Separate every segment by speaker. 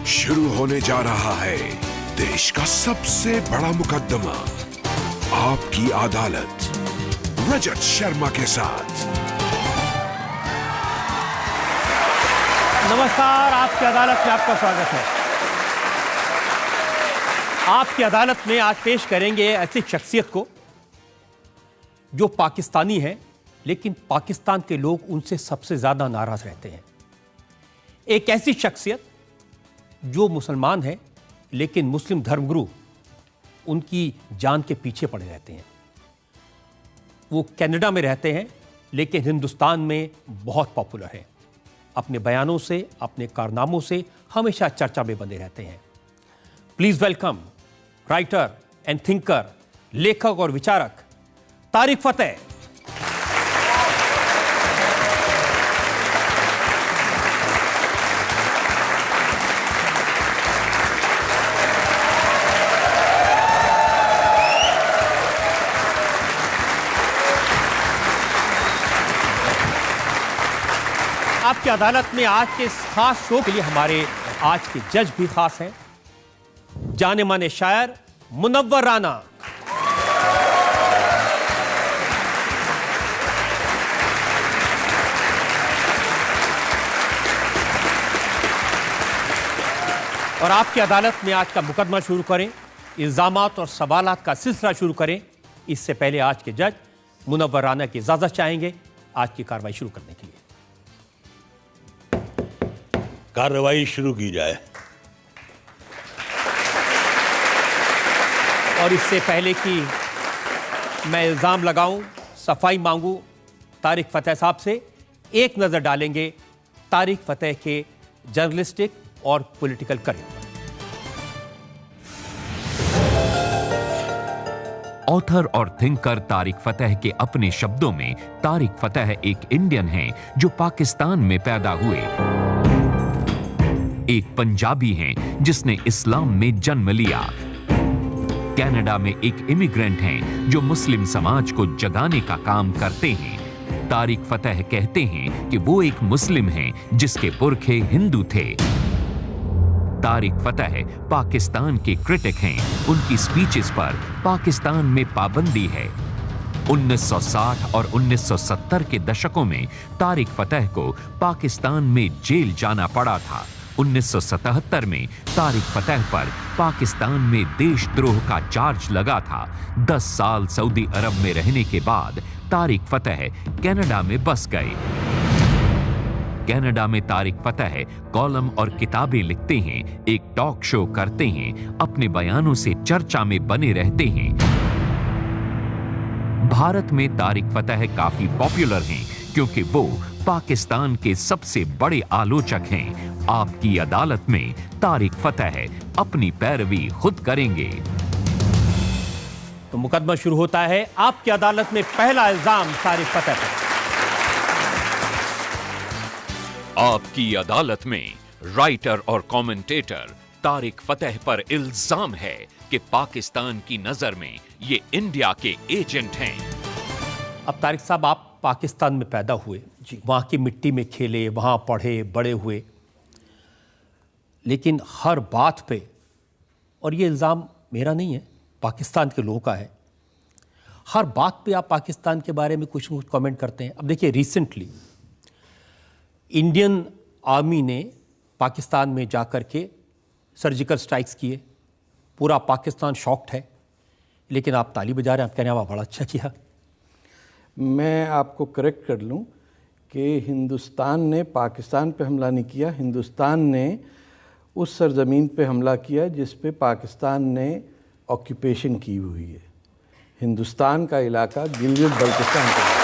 Speaker 1: शुरू होने जा रहा है देश का सबसे बड़ा मुकदमा, आपकी अदालत, रजत शर्मा के साथ।
Speaker 2: नमस्कार, आपकी अदालत में आपका स्वागत है। आपकी अदालत में आज पेश करेंगे ऐसी शख्सियत को जो पाकिस्तानी है, लेकिन पाकिस्तान के लोग उनसे सबसे ज्यादा नाराज रहते हैं। एक ऐसी शख्सियत जो मुसलमान है, लेकिन मुस्लिम धर्मगुरु उनकी जान के पीछे पड़े रहते हैं। वो कनाडा में रहते हैं, लेकिन हिंदुस्तान में बहुत पॉपुलर है। अपने बयानों से, अपने कारनामों से हमेशा चर्चा में बने रहते हैं। Please welcome writer and thinker, लेखक और विचारक तारिक फतेह। आपकी अदालत में आज के इस खास शो के लिए हमारे आज के जज भी खास हैं। जाने माने शायर मुनव्वर राना, और आपकी अदालत में आज का मुकदमा शुरू करें, इल्जामात और सवालात का सिलसिला शुरू करें, इससे पहले आज के जज मुनव्वर राना की इजाजत चाहेंगे आज की कार्रवाई शुरू करने के लिए।
Speaker 3: कार्रवाई शुरू की जाए।
Speaker 2: और इससे पहले कि मैं इल्जाम लगाऊं, सफाई मांगूं तारिक फतेह साहब से, एक नजर डालेंगे तारिक फतेह के जर्नलिस्टिक और पॉलिटिकल करियर।
Speaker 4: ऑथर और थिंकर तारिक फतेह के अपने शब्दों में, तारिक फतेह एक इंडियन हैं जो पाकिस्तान में पैदा हुए, एक पंजाबी हैं जिसने इस्लाम में जन्म लिया, कनाडा में एक इमिग्रेंट हैं जो मुस्लिम समाज को जगाने का काम करते हैं। तारिक फतेह कहते हैं कि वो एक मुस्लिम हैं जिसके पुरखे हिंदू थे। तारिक फतेह पाकिस्तान के क्रिटिक हैं। उनकी स्पीचेस पर पाकिस्तान में पाबंदी है। 1960 और 1970 के दशकों में तारिक फतेह को पाकिस्तान में जेल जाना पड़ा था। 1977 में तारिक फतेह पर पाकिस्तान में देशद्रोह का चार्ज लगा था। 10 साल सऊदी अरब में रहने के बाद तारिक फतेह कनाडा में बस गए। कनाडा में तारिक फतेह कॉलम और किताबें लिखते हैं, एक टॉक शो करते हैं, अपने बयानों से चर्चा में बने रहते हैं। भारत में तारिक फतेह काफी पॉपुलर हैं क्योंकि वो पाकिस्तान के सबसे बड़े आलोचक हैं। आपकी अदालत में तारिक फतेह अपनी पैरवी खुद करेंगे।
Speaker 2: तो मुकदमा शुरू होता है। आपकी अदालत में पहला इल्जाम तारिक फतेह पर।
Speaker 4: आपकी अदालत में राइटर और कमेंटेटर तारिक फतेह पर इल्जाम है कि पाकिस्तान की नजर में ये इंडिया के एजेंट हैं।
Speaker 2: अब तारिक साहब, आप पाकिस्तान में पैदा हुए, वहां की मिट्टी में खेले, वहां पढ़े बड़े हुए, लेकिन हर बात पे, और ये इल्ज़ाम मेरा नहीं है, पाकिस्तान के लोगों का है, हर बात पे आप पाकिस्तान के बारे में कुछ न कुछ कमेंट करते हैं। अब देखिए, रिसेंटली इंडियन आर्मी ने पाकिस्तान में जाकर के सर्जिकल स्ट्राइक्स किए, पूरा पाकिस्तान शॉक्ड है, लेकिन आप ताली बजा रहे हैं, आप कह रहे हैं वाह बड़ा अच्छा किया।
Speaker 5: मैं आपको करेक्ट कर लूं कि हिंदुस्तान ने पाकिस्तान पे हमला नहीं किया। हिंदुस्तान ने उस सरजमीन पे हमला किया जिस पे पाकिस्तान ने ऑक्यूपेशन की हुई है। हिंदुस्तान का इलाका गिलगित बल्तिस्तान का।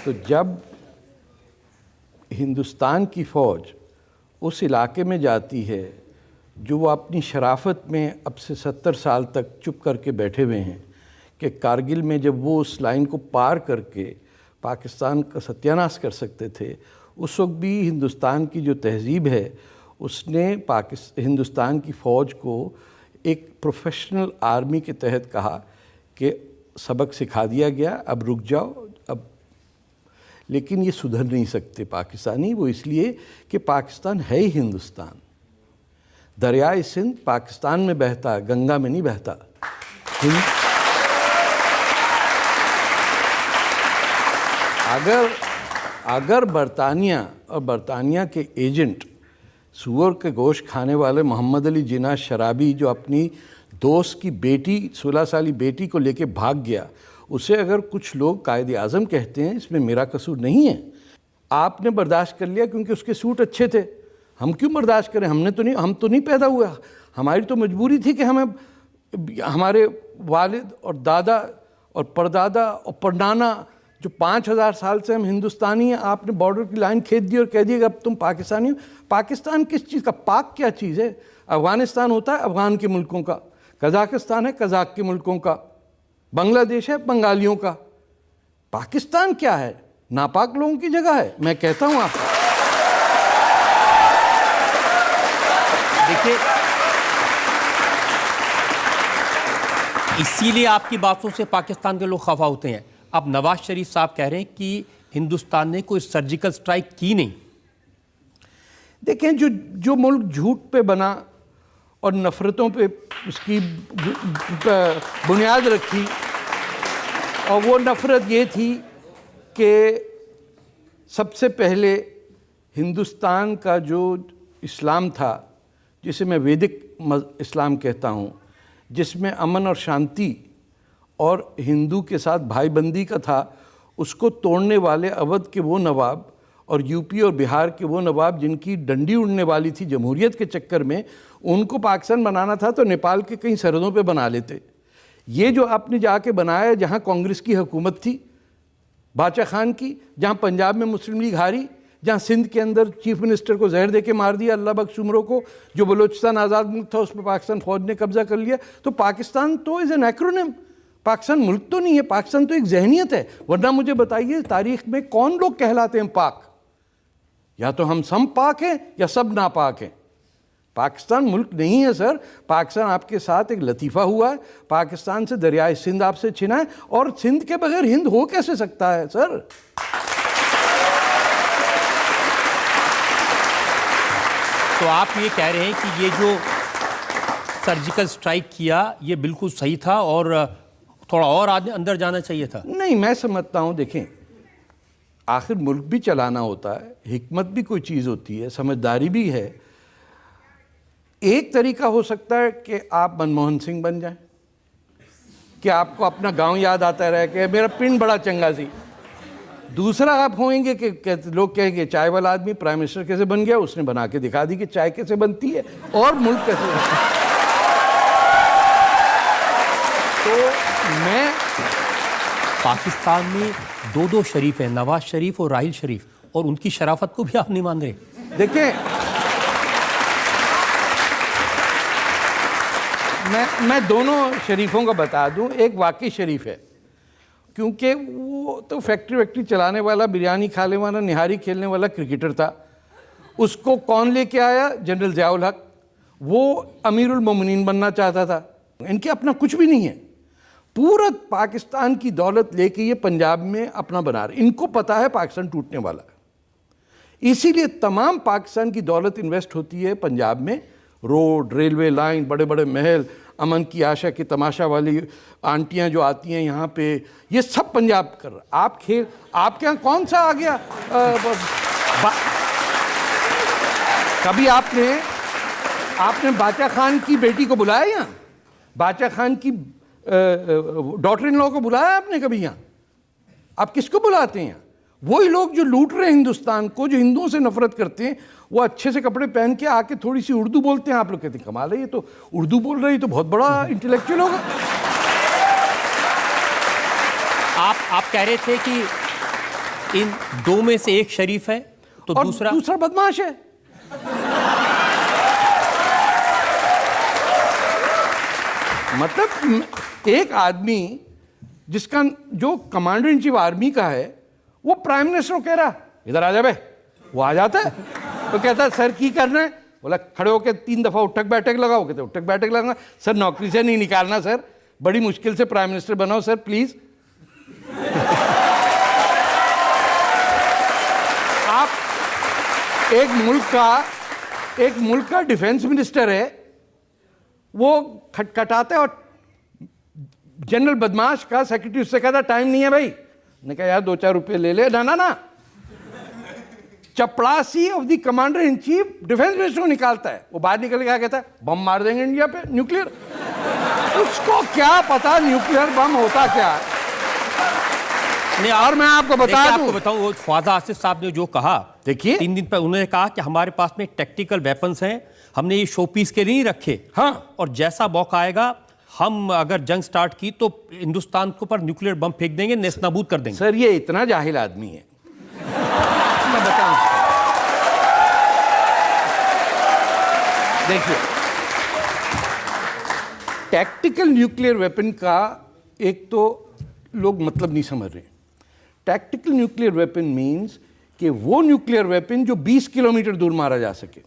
Speaker 5: तो जब हिंदुस्तान की फ़ौज उस इलाके में जाती है जो वो अपनी शराफत में अब से 70 साल तक चुप करके बैठे हुए हैं, कि कारगिल में जब वो उस लाइन को पार करके पाकिस्तान का सत्यानाश कर सकते थे, उस वक्त भी हिंदुस्तान की जो तहज़ीब है उसने हिंदुस्तान की फ़ौज को एक प्रोफेशनल आर्मी के तहत कहा कि सबक सिखा दिया गया, अब रुक जाओ, अब लेकिन ये सुधर नहीं सकते पाकिस्तानी, वो इसलिए कि पाकिस्तान है ही हिंदुस्तान। दरियाए सिंध पाकिस्तान में बहता है, गंगा में नहीं बहता। अगर बरतानिया और बरतानिया के एजेंट सूअर के गोश्त खाने वाले मोहम्मद अली जिन्ना शराबी, जो अपनी दोस्त की बेटी 16 साली बेटी को लेके भाग गया, उसे अगर कुछ लोग कायदे आज़म कहते हैं, इसमें मेरा कसूर नहीं है। आपने बर्दाश्त कर लिया क्योंकि उसके सूट अच्छे थे। हम क्यों बर्दाश्त करें? हम तो नहीं पैदा हुआ, हमारी तो मजबूरी थी कि हमें हमारे वालिद और दादा और परदादा और परनाना जो 5000 साल से हम हिंदुस्तानी हैं, आपने बॉर्डर की लाइन खींच दी और कह दिया कि अब तुम पाकिस्तानी हो। पाकिस्तान किस चीज़ का? पाक क्या चीज़ है? अफ़गानिस्तान होता है अफ़गान के मुल्कों का, कज़ाकिस्तान है कज़ाक के मुल्कों का, बांग्लादेश है बंगालियों का। पाकिस्तान क्या है? नापाक लोगों की जगह है। मैं कहता हूँ आपको,
Speaker 2: देखिए, इसीलिए आपकी बातों से पाकिस्तान के लोग खफा होते हैं। अब नवाज शरीफ साहब कह रहे हैं कि हिंदुस्तान ने कोई सर्जिकल स्ट्राइक की नहीं।
Speaker 5: देखें, जो मुल्क झूठ पे बना और नफ़रतों पे उसकी बुनियाद रखी, और वो नफ़रत ये थी कि सबसे पहले हिंदुस्तान का जो इस्लाम था, जिसे मैं वैदिक इस्लाम कहता हूँ, जिसमें अमन और शांति और हिंदू के साथ भाईबंदी का था, उसको तोड़ने वाले अवध के वो नवाब और यूपी और बिहार के वो नवाब जिनकी डंडी उड़ने वाली थी जमहूरियत के चक्कर में, उनको पाकिस्तान बनाना था तो नेपाल के कई सरहदों पे बना लेते। ये जो आपने जाके बनाया जहाँ कांग्रेस की हुकूमत थी, बादशाह खान की, जहाँ पंजाब में मुस्लिम लीग हारी, जहाँ सिंध के अंदर चीफ मिनिस्टर को जहर दे के मार दिया अल्लाह बख्श उमरों को, जो बलूचिस्तान आज़ाद मुल्क था उस पर पाकिस्तान फ़ौज ने कब्जा कर लिया। तो पाकिस्तान तो इज़ एन एक्रोनिम, पाकिस्तान मुल्क तो नहीं है, पाकिस्तान तो एक जहनीत है। वरना मुझे बताइए तारीख़ में कौन लोग कहलाते हैं पाक? या तो हम सब पाक हैं या सब नापाक हैं। पाकिस्तान मुल्क नहीं है सर। पाकिस्तान आपके साथ एक लतीफ़ा हुआ है, पाकिस्तान से दरियाए सिंध आपसे छिना है, और सिंध के बगैर हिंद हो कैसे सकता है सर?
Speaker 2: तो आप ये कह रहे हैं कि ये जो सर्जिकल स्ट्राइक किया ये बिल्कुल सही था और थोड़ा और अंदर जाना चाहिए था?
Speaker 5: नहीं, मैं समझता हूँ, देखें, आखिर मुल्क भी चलाना होता है, हिकमत भी कोई चीज़ होती है, समझदारी भी है। एक तरीका हो सकता है कि आप मनमोहन सिंह बन जाएं, कि आपको अपना गांव याद आता रहे कि मेरा पिंड बड़ा चंगा सी। दूसरा आप होंगे कि लोग कहेंगे चाय वाला आदमी प्राइम मिनिस्टर कैसे बन गया, उसने बना के दिखा दी कि चाय कैसे बनती है और मुल्क कैसे बनता है। तो मैं,
Speaker 2: पाकिस्तान में दो शरीफ हैं, नवाज शरीफ और राहिल शरीफ, और उनकी शराफत को भी आप नहीं मान रहे?
Speaker 5: देखिए, मैं दोनों शरीफों का बता दूं। एक वाकई शरीफ है, क्योंकि वो तो फैक्ट्री चलाने वाला, बिरयानी खाने वाला, निहारी खेलने वाला क्रिकेटर था। उसको कौन लेके आया? जनरल ज़ियाउल हक। वो अमीरुल मोमिनीन बनना चाहता था। इनके अपना कुछ भी नहीं है, पूरा पाकिस्तान की दौलत लेके ये पंजाब में अपना बना रहे। इनको पता है पाकिस्तान टूटने वाला है, इसीलिए तमाम पाकिस्तान की दौलत इन्वेस्ट होती है पंजाब में। रोड, रेलवे लाइन, बड़े बड़े महल, अमन की आशा की तमाशा वाली आंटियां जो आती हैं यहाँ पे, ये सब पंजाब कर रहा। आप खेल, आपके यहाँ कौन सा आ गया? कभी आपने बादशाह खान की बेटी को बुलाया यहाँ? बादशाह खान की डॉटर इन लॉ को बुलाया आपने कभी यहाँ? आप किसको बुलाते हैं? वही लोग जो लूट रहे हैं हिंदुस्तान को, जो हिंदुओं से नफरत करते हैं, वो अच्छे से कपड़े पहन के आके थोड़ी सी उर्दू बोलते हैं। आप लोग कहते हैं कमाल है, ये तो उर्दू बोल रही, तो बहुत बड़ा इंटेलेक्चुअल होगा।
Speaker 2: आप कह रहे थे कि इन दो में से एक शरीफ है तो दूसरा
Speaker 5: बदमाश है। मतलब एक आदमी जिसका जो कमांडर इन चीफ आर्मी का है, वो प्राइम मिनिस्टर को कह रहा इधर आ जा बे, वो आ जाता है तो कहता है सर की करना है? बोला खड़े होकर 3 दफा उठक बैठक लगाओ। कहते उठक बैठक लगाना सर, नौकरी से नहीं निकालना सर, बड़ी मुश्किल से प्राइम मिनिस्टर बनाओ सर प्लीज। एक मुल्क का डिफेंस मिनिस्टर है, वो खटखटाता है और जनरल बदमाश का सेक्रेटरी उससे कहता टाइम नहीं है भाई। ने कहा यार 2-4 रुपए ले ले। ना चपड़ासी of the commander in chief defence minister को निकालता है। वो बाहर निकल के क्या कहता है, बम मार देंगे इंडिया पे, न्यूक्लियर। उसको क्या पता न्यूक्लियर बम होता क्या है।
Speaker 2: नहीं, और मैं आपको बताऊं वो ख्वाजा आसिफ साहब ने जो कहा, देखिए 3 दिन पर उन्होंने कहा कि हमारे पास में टैक्टिकल वेपन्स हैं, हमने ये शो पीस के नहीं रखे। हाँ, और जैसा मौका आएगा हम अगर जंग स्टार्ट की तो हिंदुस्तान के ऊपर न्यूक्लियर बम फेंक देंगे, नेस्तनाबूद कर देंगे।
Speaker 5: सर ये इतना जाहिल आदमी है, मैं बताऊं। देखिए, टैक्टिकल न्यूक्लियर वेपन का एक तो लोग मतलब नहीं समझ रहे। टैक्टिकल न्यूक्लियर वेपन मींस कि वो न्यूक्लियर वेपन जो 20 किलोमीटर दूर मारा जा सके।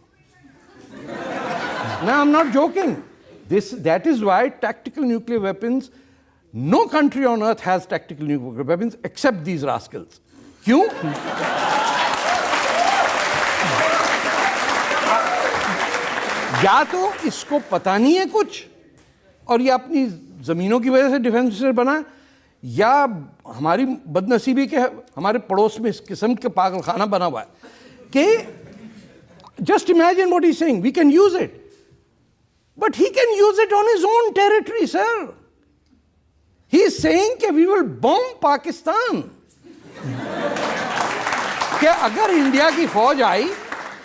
Speaker 5: No, I'm not joking. That is why tactical nuclear weapons, no country on earth has tactical nuclear weapons except these rascals. क्यों? या तो इसको पता नहीं है कुछ और ये अपनी जमीनों की वजह से डिफेंस मिनिस्टर बना, या हमारी बदनसीबी के हमारे पड़ोस में इस किस्म के पागलखाना बना हुआ है कि just imagine what he's saying. We can use it. But he can use it on his own territory, sir. He is saying कि we will bomb Pakistan. कि अगर इंडिया की फौज आई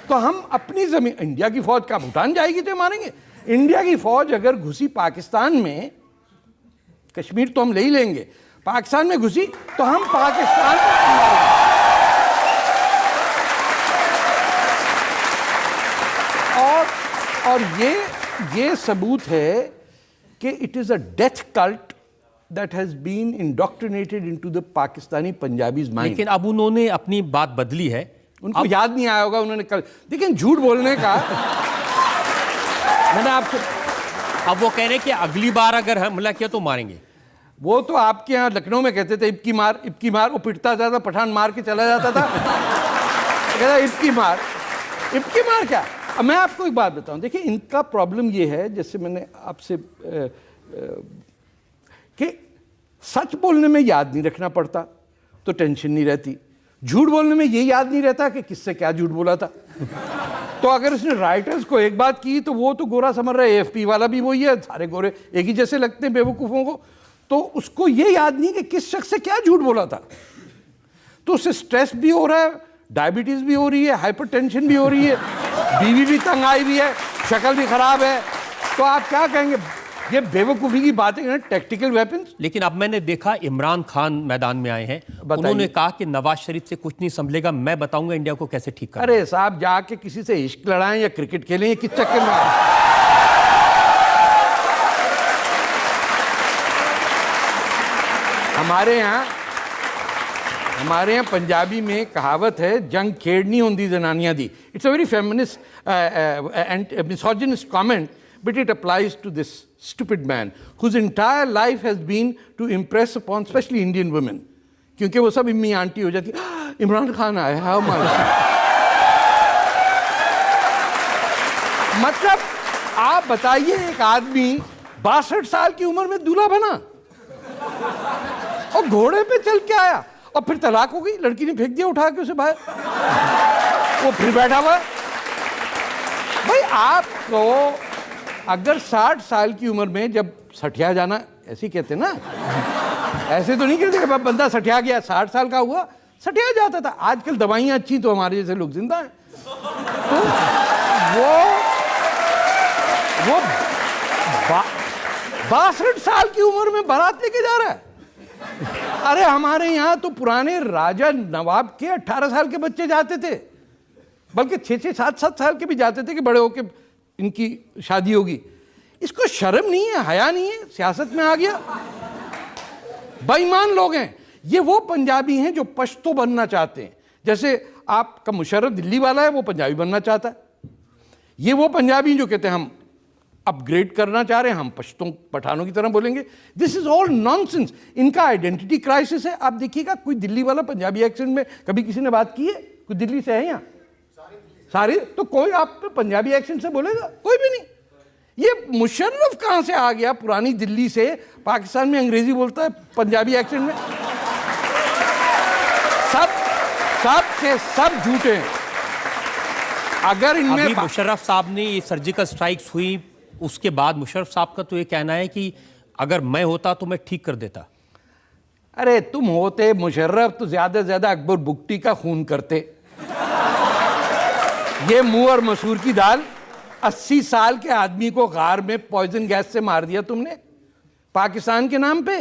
Speaker 5: तो हम अपनी जमीन, इंडिया की फौज का भूटान जाएगी तो मारेंगे। इंडिया की फौज अगर घुसी पाकिस्तान में, कश्मीर तो हम ले ही लेंगे, पाकिस्तान में घुसी तो हम पाकिस्तान में मारेंगे। और ये सबूत है कि it is a death cult that has been indoctrinated into the Pakistani Punjabis mind.
Speaker 2: लेकिन अब उन्होंने अपनी बात बदली है,
Speaker 5: उनको याद नहीं आया होगा उन्होंने कल। लेकिन झूठ बोलने का मैंने आपसे,
Speaker 2: अब वो कह रहे हैं कि अगली बार अगर हमला किया तो मारेंगे।
Speaker 5: वो तो आपके यहाँ लखनऊ में कहते थे इब्की मार, वो पिटता था, पठान मार के चला जाता था। कहता इब्की मार क्या। अब मैं आपको एक बात बताऊं, देखिए इनका प्रॉब्लम ये है, जैसे मैंने आपसे कि सच बोलने में याद नहीं रखना पड़ता तो टेंशन नहीं रहती, झूठ बोलने में ये याद नहीं रहता कि किससे क्या झूठ बोला था। तो अगर उसने राइटर्स को एक बात की तो वो तो गोरा समझ रहा है, AFP वाला भी वही है, सारे गोरे एक ही जैसे लगते हैं बेवकूफ़ों को, तो उसको ये याद नहीं कि किस शख्स से क्या झूठ बोला था। तो उससे स्ट्रेस भी हो रहा है, डायबिटीज़ भी हो रही है, हाइपरटेंशन भी हो रही है, बीवी भी तंग आई भी है, शक्ल भी खराब है। तो आप क्या कहेंगे, ये बेवकूफ़ी की बातें हैं, टैक्टिकल वेपन्स।
Speaker 2: लेकिन अब मैंने देखा इमरान खान मैदान में आए हैं, उन्होंने कहा कि नवाज शरीफ से कुछ नहीं संभलेगा, मैं बताऊंगा इंडिया को कैसे ठीक करना।
Speaker 5: अरे साहब, जाके किसी से इश्क लड़ाएं या क्रिकेट खेलें, ये किस चक्कर में आए? हमारे यहाँ पंजाबी में कहावत है, जंग खेड़नी होंदी जनानियां दी। It's a very feminist and misogynist comment, but it applies to this stupid man whose entire life has been to impress upon especially Indian women, क्योंकि वो सब इम्मी आंटी हो जाती, इमरान खान आया है हमारे। मतलब आप बताइए, एक आदमी 62 साल की उम्र में दूल्हा बना और घोड़े पे चल के आया, और फिर तलाक हो गई, लड़की ने फेंक दिया उठा के उसे बाहर, वो फिर बैठा हुआ। भाई आपको अगर 60 साल की उम्र में जब सठिया जाना, ऐसे कहते ना, ऐसे तो नहीं कहते कि बंदा सठिया गया, 60 साल का हुआ सठिया जाता था। आजकल दवाइयाँ अच्छी तो हमारे जैसे लोग जिंदा हैं। तो वो 62 साल की उम्र में बारात लेके जा रहा है। अरे हमारे यहाँ तो पुराने राजा नवाब के 18 साल के बच्चे जाते थे, बल्कि 6-6, 7-7 साल के भी जाते थे कि बड़े होके इनकी शादी होगी। इसको शर्म नहीं है, हया नहीं है, सियासत में आ गया। बेईमान लोग हैं ये। वो पंजाबी हैं जो पश्तो बनना चाहते हैं, जैसे आपका मुशर्रफ दिल्ली वाला है, वो पंजाबी बनना चाहता है। ये वो पंजाबी जो कहते हैं हम अपग्रेड करना चाह रहे हैं, हम पश्तों पठानों की तरह बोलेंगे। This is all nonsense. इनका आइडेंटिटी क्राइसिस है। आप देखिएगा, कोई दिल्ली वाला पंजाबी एक्सेंट में कभी किसी ने बात की है? कोई दिल्ली से है यहाँ? सारी तो कोई आप पंजाबी एक्सेंट से बोलेगा? कोई भी नहीं। ये मुशर्रफ कहां से आ गया पुरानी दिल्ली से, पाकिस्तान में अंग्रेजी बोलता है पंजाबी एक्सेंट में? सब झूठे हैं। अगर इनमें
Speaker 2: अभी मुशर्रफ साहब ने ये सर्जिकल स्ट्राइक्स हुई, उसके बाद मुशर्रफ साहब का तो ये कहना है कि अगर मैं होता तो मैं ठीक कर देता।
Speaker 5: अरे तुम होते मुशर्रफ तो ज्यादा से ज्यादा अकबर बुगटी का खून करते। ये मुंह और मसूर की दाल, 80 साल के आदमी को गार में पॉइजन गैस से मार दिया तुमने, पाकिस्तान के नाम पे,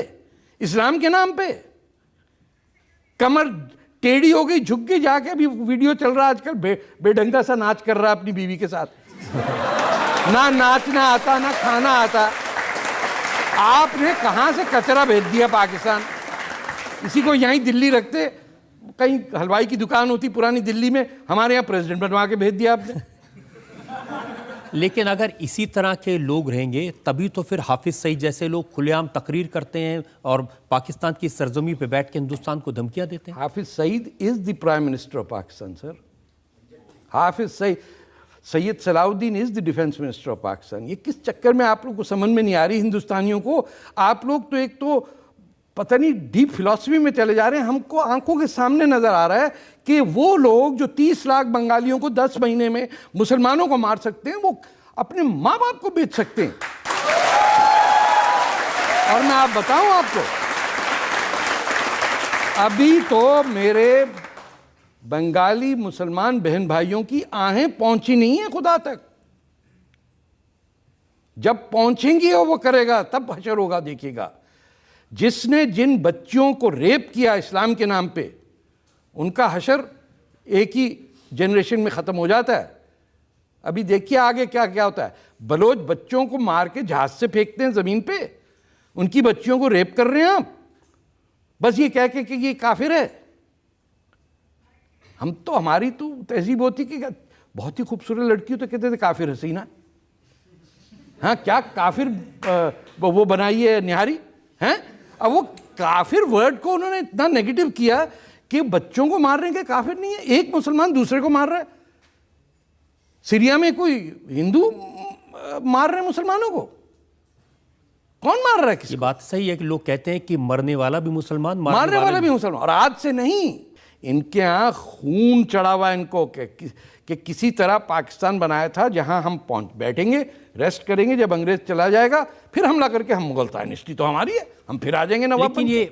Speaker 5: इस्लाम के नाम पे। कमर टेढ़ी हो गई, झुक गई, जाके अभी वीडियो चल रहा है आजकल, बेढंगा सा नाच कर रहा है अपनी बीवी के साथ। ना नाचना आता, ना खाना आता। आपने कहां से कचरा भेज दिया पाकिस्तान? इसी को यहीं दिल्ली रखते, कहीं हलवाई की दुकान होती पुरानी दिल्ली में, हमारे यहाँ प्रेसिडेंट बनवा के भेज दिया आपने।
Speaker 2: लेकिन अगर इसी तरह के लोग रहेंगे तभी तो फिर हाफिज सईद जैसे लोग खुलेआम तकरीर करते हैं और पाकिस्तान की सरजमी पे बैठ के हिंदुस्तान को धमकियां देते हैं।
Speaker 5: Hafiz Saeed is the prime minister of Pakistan sir. Hafiz Sayed Salahuddin is the defence minister of Pakistan. ये किस चक्कर में आप लोग को समझ में नहीं आ रही हिंदुस्तानियों को? आप लोग तो एक तो पता नहीं डीप फिलॉसफी में चले जा रहे हैं। हमको आंखों के सामने नजर आ रहा है कि वो लोग जो 30 लाख बंगालियों को 10 महीने में मुसलमानों को मार सकते हैं, वो अपने माँ बाप को बेच सकते हैं। और मैं आप बताऊं आपको, अभी तो मेरे बंगाली मुसलमान बहन भाइयों की आहें पहुंची नहीं है खुदा तक। जब पहुंचेंगी वो करेगा, तब हशर होगा, देखिएगा। जिसने जिन बच्चियों को रेप किया इस्लाम के नाम पे, उनका हशर एक ही जनरेशन में ख़त्म हो जाता है। अभी देखिए आगे क्या क्या होता है। बलोच बच्चों को मार के जहाज से फेंकते हैं ज़मीन पे, उनकी बच्चियों को रेप कर रहे हैं आप, बस ये कह के कि ये काफिर है। हम तो, हमारी तो तहजीब होती कि बहुत ही खूबसूरत लड़की हो तो कहते थे काफिर हसीना। हाँ, क्या काफिर वो बनाई है निहारी हैं? अब वो काफिर वर्ड को उन्होंने इतना नेगेटिव किया कि बच्चों को मार रहे हैं कि काफिर नहीं है। एक मुसलमान दूसरे को मार रहा है। सीरिया में कोई हिंदू मार रहे हैं मुसलमानों को? कौन मार रहा है किसी?
Speaker 2: ये बात सही है कि लोग कहते हैं कि मरने वाला भी मुसलमान,
Speaker 5: मारने वाला भी मुसलमान। और आज से नहीं, इनके यहाँ खून चढ़ा हुआ इनको कि किसी तरह पाकिस्तान बनाया था जहां हम पहुंच बैठेंगे, रेस्ट करेंगे, जब अंग्रेज चला जाएगा फिर हमला करके हम मुगल डायनेस्टी तो हमारी है, हम फिर आ जाएंगे नवाब।
Speaker 2: लेकिन ये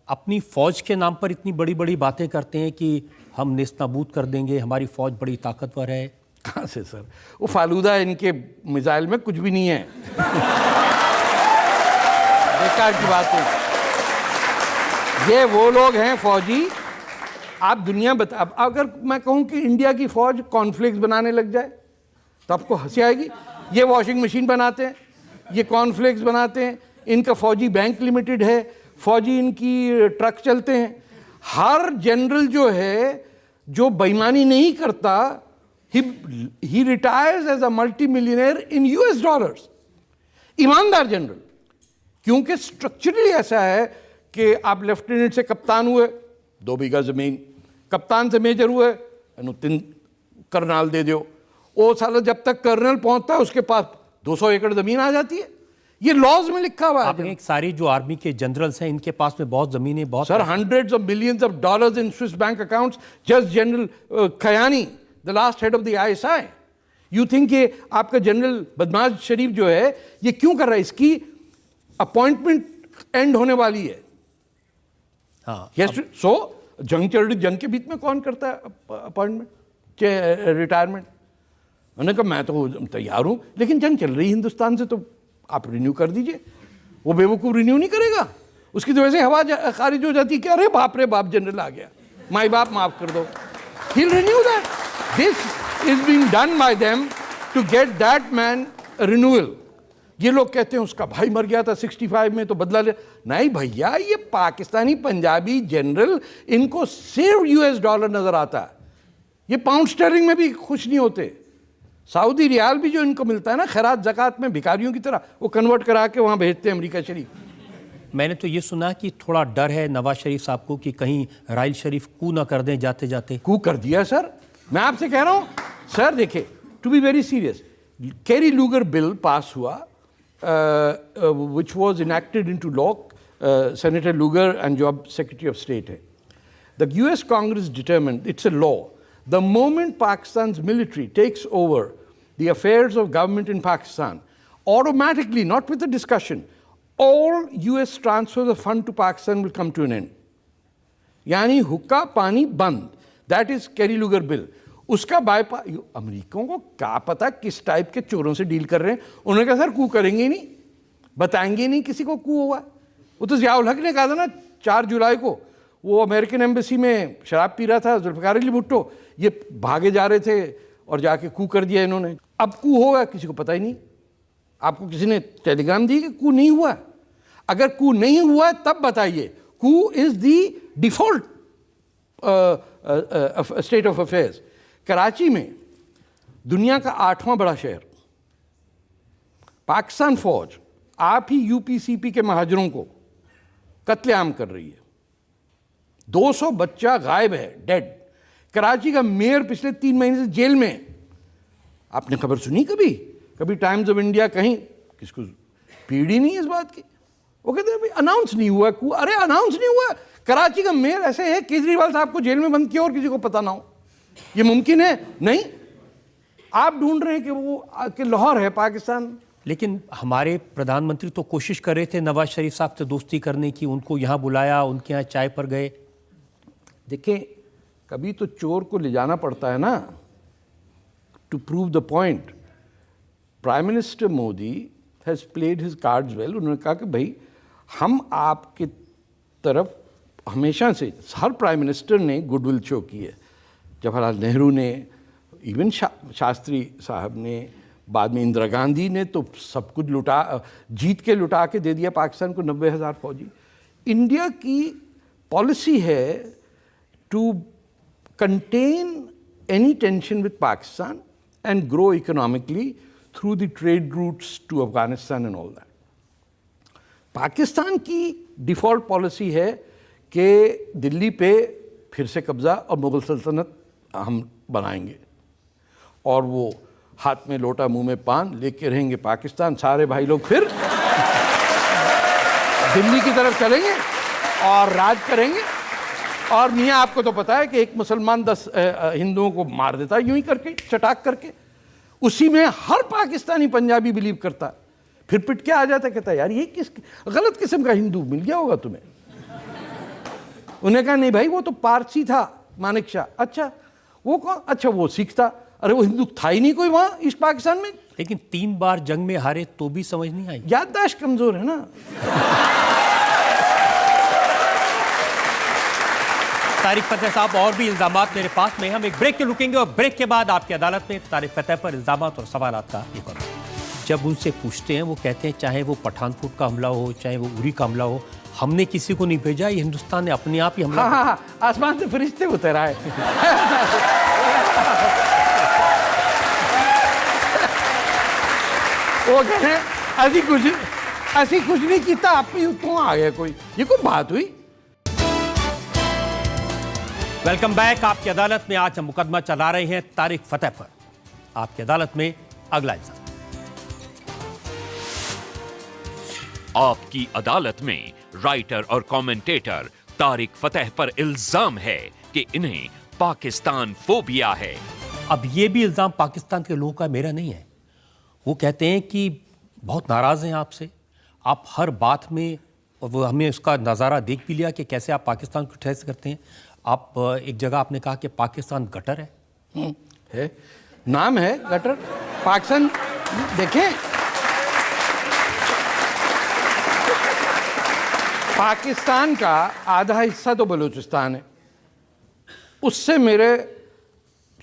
Speaker 2: अपनी फौज के नाम पर इतनी बड़ी बड़ी बातें करते हैं कि हम नेस्तनाबूद कर देंगे, हमारी फौज बड़ी ताकतवर है।
Speaker 5: कहाँ से सर? वो फालूदा इनके मिसाइल में कुछ भी नहीं है। बेकार की बात है। ये वो लोग हैं फौजी, आप दुनिया बता। अब अगर मैं कहूं कि इंडिया की फौज कॉर्नफ्लेक्स बनाने लग जाए तो आपको हंसी आएगी। ये वॉशिंग मशीन बनाते हैं, ये कॉर्नफ्लेक्स बनाते हैं, इनका फौजी बैंक लिमिटेड है, फौजी इनकी ट्रक चलते हैं। हर जनरल जो है जो बेईमानी नहीं करता, he retires as a multi millionaire in US dollars. ईमानदार जनरल, क्योंकि स्ट्रक्चरली ऐसा है कि आप लेफ्टिनेंट से कप्तान हुए 2 बीघा जमीन, कप्तान से मेजर हुए 3 करनाल दे दो। वो साला जब तक कर्नल पहुंचता है उसके पास 200 एकड़ जमीन आ जाती है। ये लॉज में लिखा हुआ है।
Speaker 2: सारी जो आर्मी के जनरल्स हैं इनके पास में बहुत जमीनें, बहुत
Speaker 5: sir, hundreds of millions of dollars in Swiss bank accounts. Just General Kayani, the last head of the ISI. You think कि आपका जनरल बदमाश शरीफ जो है ये क्यों कर रहा है? इसकी अपॉइंटमेंट एंड होने वाली है।
Speaker 2: हाँ,
Speaker 5: सो जंग चल रही, जंग के बीच में कौन करता है अपॉइंटमेंट, रिटायरमेंट? उन्होंने कहा मैं तो तैयार हूं, लेकिन जंग चल रही हिंदुस्तान से तो आप रिन्यू कर दीजिए। वो बेवकूफ रिन्यू नहीं करेगा, उसकी तो वैसे हवा खारिज हो जाती है कि अरे बाप रे बाप जनरल आ गया, माई बाप माफ कर दो। He'll renew that. This is being done by them to get that man a renewal. ये लोग कहते हैं उसका भाई मर गया था 65 में तो बदला ले। नहीं भैया, ये पाकिस्तानी पंजाबी जनरल, इनको सिर्फ US डॉलर नजर आता है। ये पाउंड स्टर्लिंग में भी खुश नहीं होते। सऊदी रियाल भी जो इनको मिलता है ना खैरात ज़कात में भिखारियों की तरह, वो कन्वर्ट करा के वहाँ भेजते हैं अमेरिका शरीफ।
Speaker 2: मैंने तो ये सुना कि थोड़ा डर है नवाज शरीफ साहब को कि कहीं राइल शरीफ कू ना कर दें जाते जाते।
Speaker 5: कू कर दिया सर, मैं आपसे कह रहा हूँ सर देखिए, to be very serious, Kerry Lugar bill pass हुआ, which was enacted in to law, senator Lugar and जो अब सेक्रेटरी ऑफ स्टेट है. The US Congress determined, it's a law, the moment Pakistan's military takes over the affairs of government in Pakistan, automatically, not with a discussion, all US transfers of fund to Pakistan will come to an end. यानी हुक्का पानी बंद. That is Kerry Lugar bill. उसका bypass, अमेरिकियों को क्या पता किस type के चोरों से डील कर रहे हैं. उन्होंने कहा सर कू करेंगे नहीं, बताएंगे नहीं किसी को कू हुआ. वो तो ज़ियाउल हक ने कहा था ना 4 जुलाई को, वो अमेरिकन एम्बेसी में शराब पी रहा था जुल्फ़िकार अली भुट्टो, ये भागे जा रहे थे और जाके कू कर दिया इन्होंने. अब कू होगा किसी को पता ही नहीं. आपको किसी ने टेलीग्राम दी कि कू नहीं हुआ? अगर कू नहीं हुआ तब बताइए. Coup is the default state of affairs. Karachi में दुनिया का 8वां बड़ा शहर, पाकिस्तान फौज आप ही यूपीसीपी के महाजरों को कत्लेआम कर रही है. 200 बच्चा गायब है, डेड. कराची का मेयर पिछले 3 महीने से जेल में. आपने खबर सुनी कभी? कभी टाइम्स ऑफ इंडिया कहीं किसको पीड़ी नहीं है इस बात की? वो कहते हैं अनाउंस नहीं हुआ. अरे अनाउंस नहीं हुआ. कराची का मेयर ऐसे है, केजरीवाल साहब को जेल में बंद किया और किसी को पता ना हो. ये मुमकिन है? नहीं. आप ढूंढ रहे हैं कि वो कि लाहौर है पाकिस्तान.
Speaker 2: लेकिन हमारे प्रधानमंत्री तो कोशिश कर रहे थे नवाज शरीफ साहब से दोस्ती करने की, उनको यहाँ बुलाया, उनके यहाँ चाय पर गए.
Speaker 5: देखें, कभी तो चोर को ले जाना पड़ता है ना, to prove the point. Prime minister Modi has played his cards well. उन्होंने कहा कि भाई हम आपके तरफ हमेशा से, हर प्राइम मिनिस्टर ने गुडविल शो की है. जवाहरलाल नेहरू ने, इवन शास्त्री साहब ने, बाद में इंदिरा गांधी ने तो सब कुछ जीत के लुटा के दे दिया पाकिस्तान को 90,000 फौजी. इंडिया की पॉलिसी है to contain any tension with Pakistan and grow economically through the trade routes to Afghanistan and all that. Pakistan की डिफ़ॉल्ट पॉलिसी है कि दिल्ली पे फिर से कब्ज़ा और मुग़ल सल्तनत हम बनाएंगे, और वो हाथ में लोटा मुंह में पान लेके रहेंगे पाकिस्तान. सारे भाई लोग फिर दिल्ली की तरफ चलेंगे और राज करेंगे. और मियाँ आपको तो पता है कि एक मुसलमान 10 हिंदुओं को मार देता है यूं ही करके, चटाक करके. उसी में हर पाकिस्तानी पंजाबी बिलीव करता है. फिर पिट के आ जाता है, कहता है यार ये किस गलत किस्म का हिंदू मिल गया होगा तुम्हें. उन्हें कहा नहीं भाई वो तो पारसी था, मानिक शाह. अच्छा वो कौन? अच्छा वो सिख था. अरे वो हिंदू था ही नहीं कोई वहाँ इस पाकिस्तान में.
Speaker 2: लेकिन 3 बार जंग में हारे तो भी समझ नहीं आई.
Speaker 5: याददाश्त कमजोर है ना.
Speaker 2: तारिक फतेह साहब, और भी इल्जामात मेरे पास में. हम एक ब्रेक के रुकेंगे और ब्रेक के बाद आपकी अदालत में तारिक फतेह पर इल्जामात और सवालात का एक और. जब उनसे पूछते हैं वो कहते हैं चाहे वो पठानकोट का हमला हो, चाहे वो उरी का हमला हो, हमने किसी को नहीं भेजा, ये हिंदुस्तान ने अपने आप ही हमला.
Speaker 5: हाँ, आसमान से फरिश्ते उतर आए. वो कहते हैं ऐसी कुछ नहीं किया, आप ही क्यों आ गया कोई, ये कोई बात हुई.
Speaker 2: Welcome back. आपकी अदालत में आज हम मुकदमा चला रहे हैं तारिक फतेह पर. आपकी अदालत में अगला इल्जाम.
Speaker 4: आपकी अदालत में राइटर और कमेंटेटर तारिक फतेह पर इल्जाम है कि इन्हें पाकिस्तान फोबिया है.
Speaker 2: अब ये भी इल्जाम पाकिस्तान के लोगों का, मेरा नहीं है. वो कहते हैं कि बहुत नाराज हैं आपसे, आप हर बात में, और वो हमें उसका नज़ारा देख भी लिया कि कैसे आप पाकिस्तान को ठहस करते हैं. आप एक जगह आपने कहा कि पाकिस्तान गटर
Speaker 5: है, नाम है गटर. पाकिस्तान देखें, पाकिस्तान का आधा हिस्सा तो बलूचिस्तान है. उससे मेरे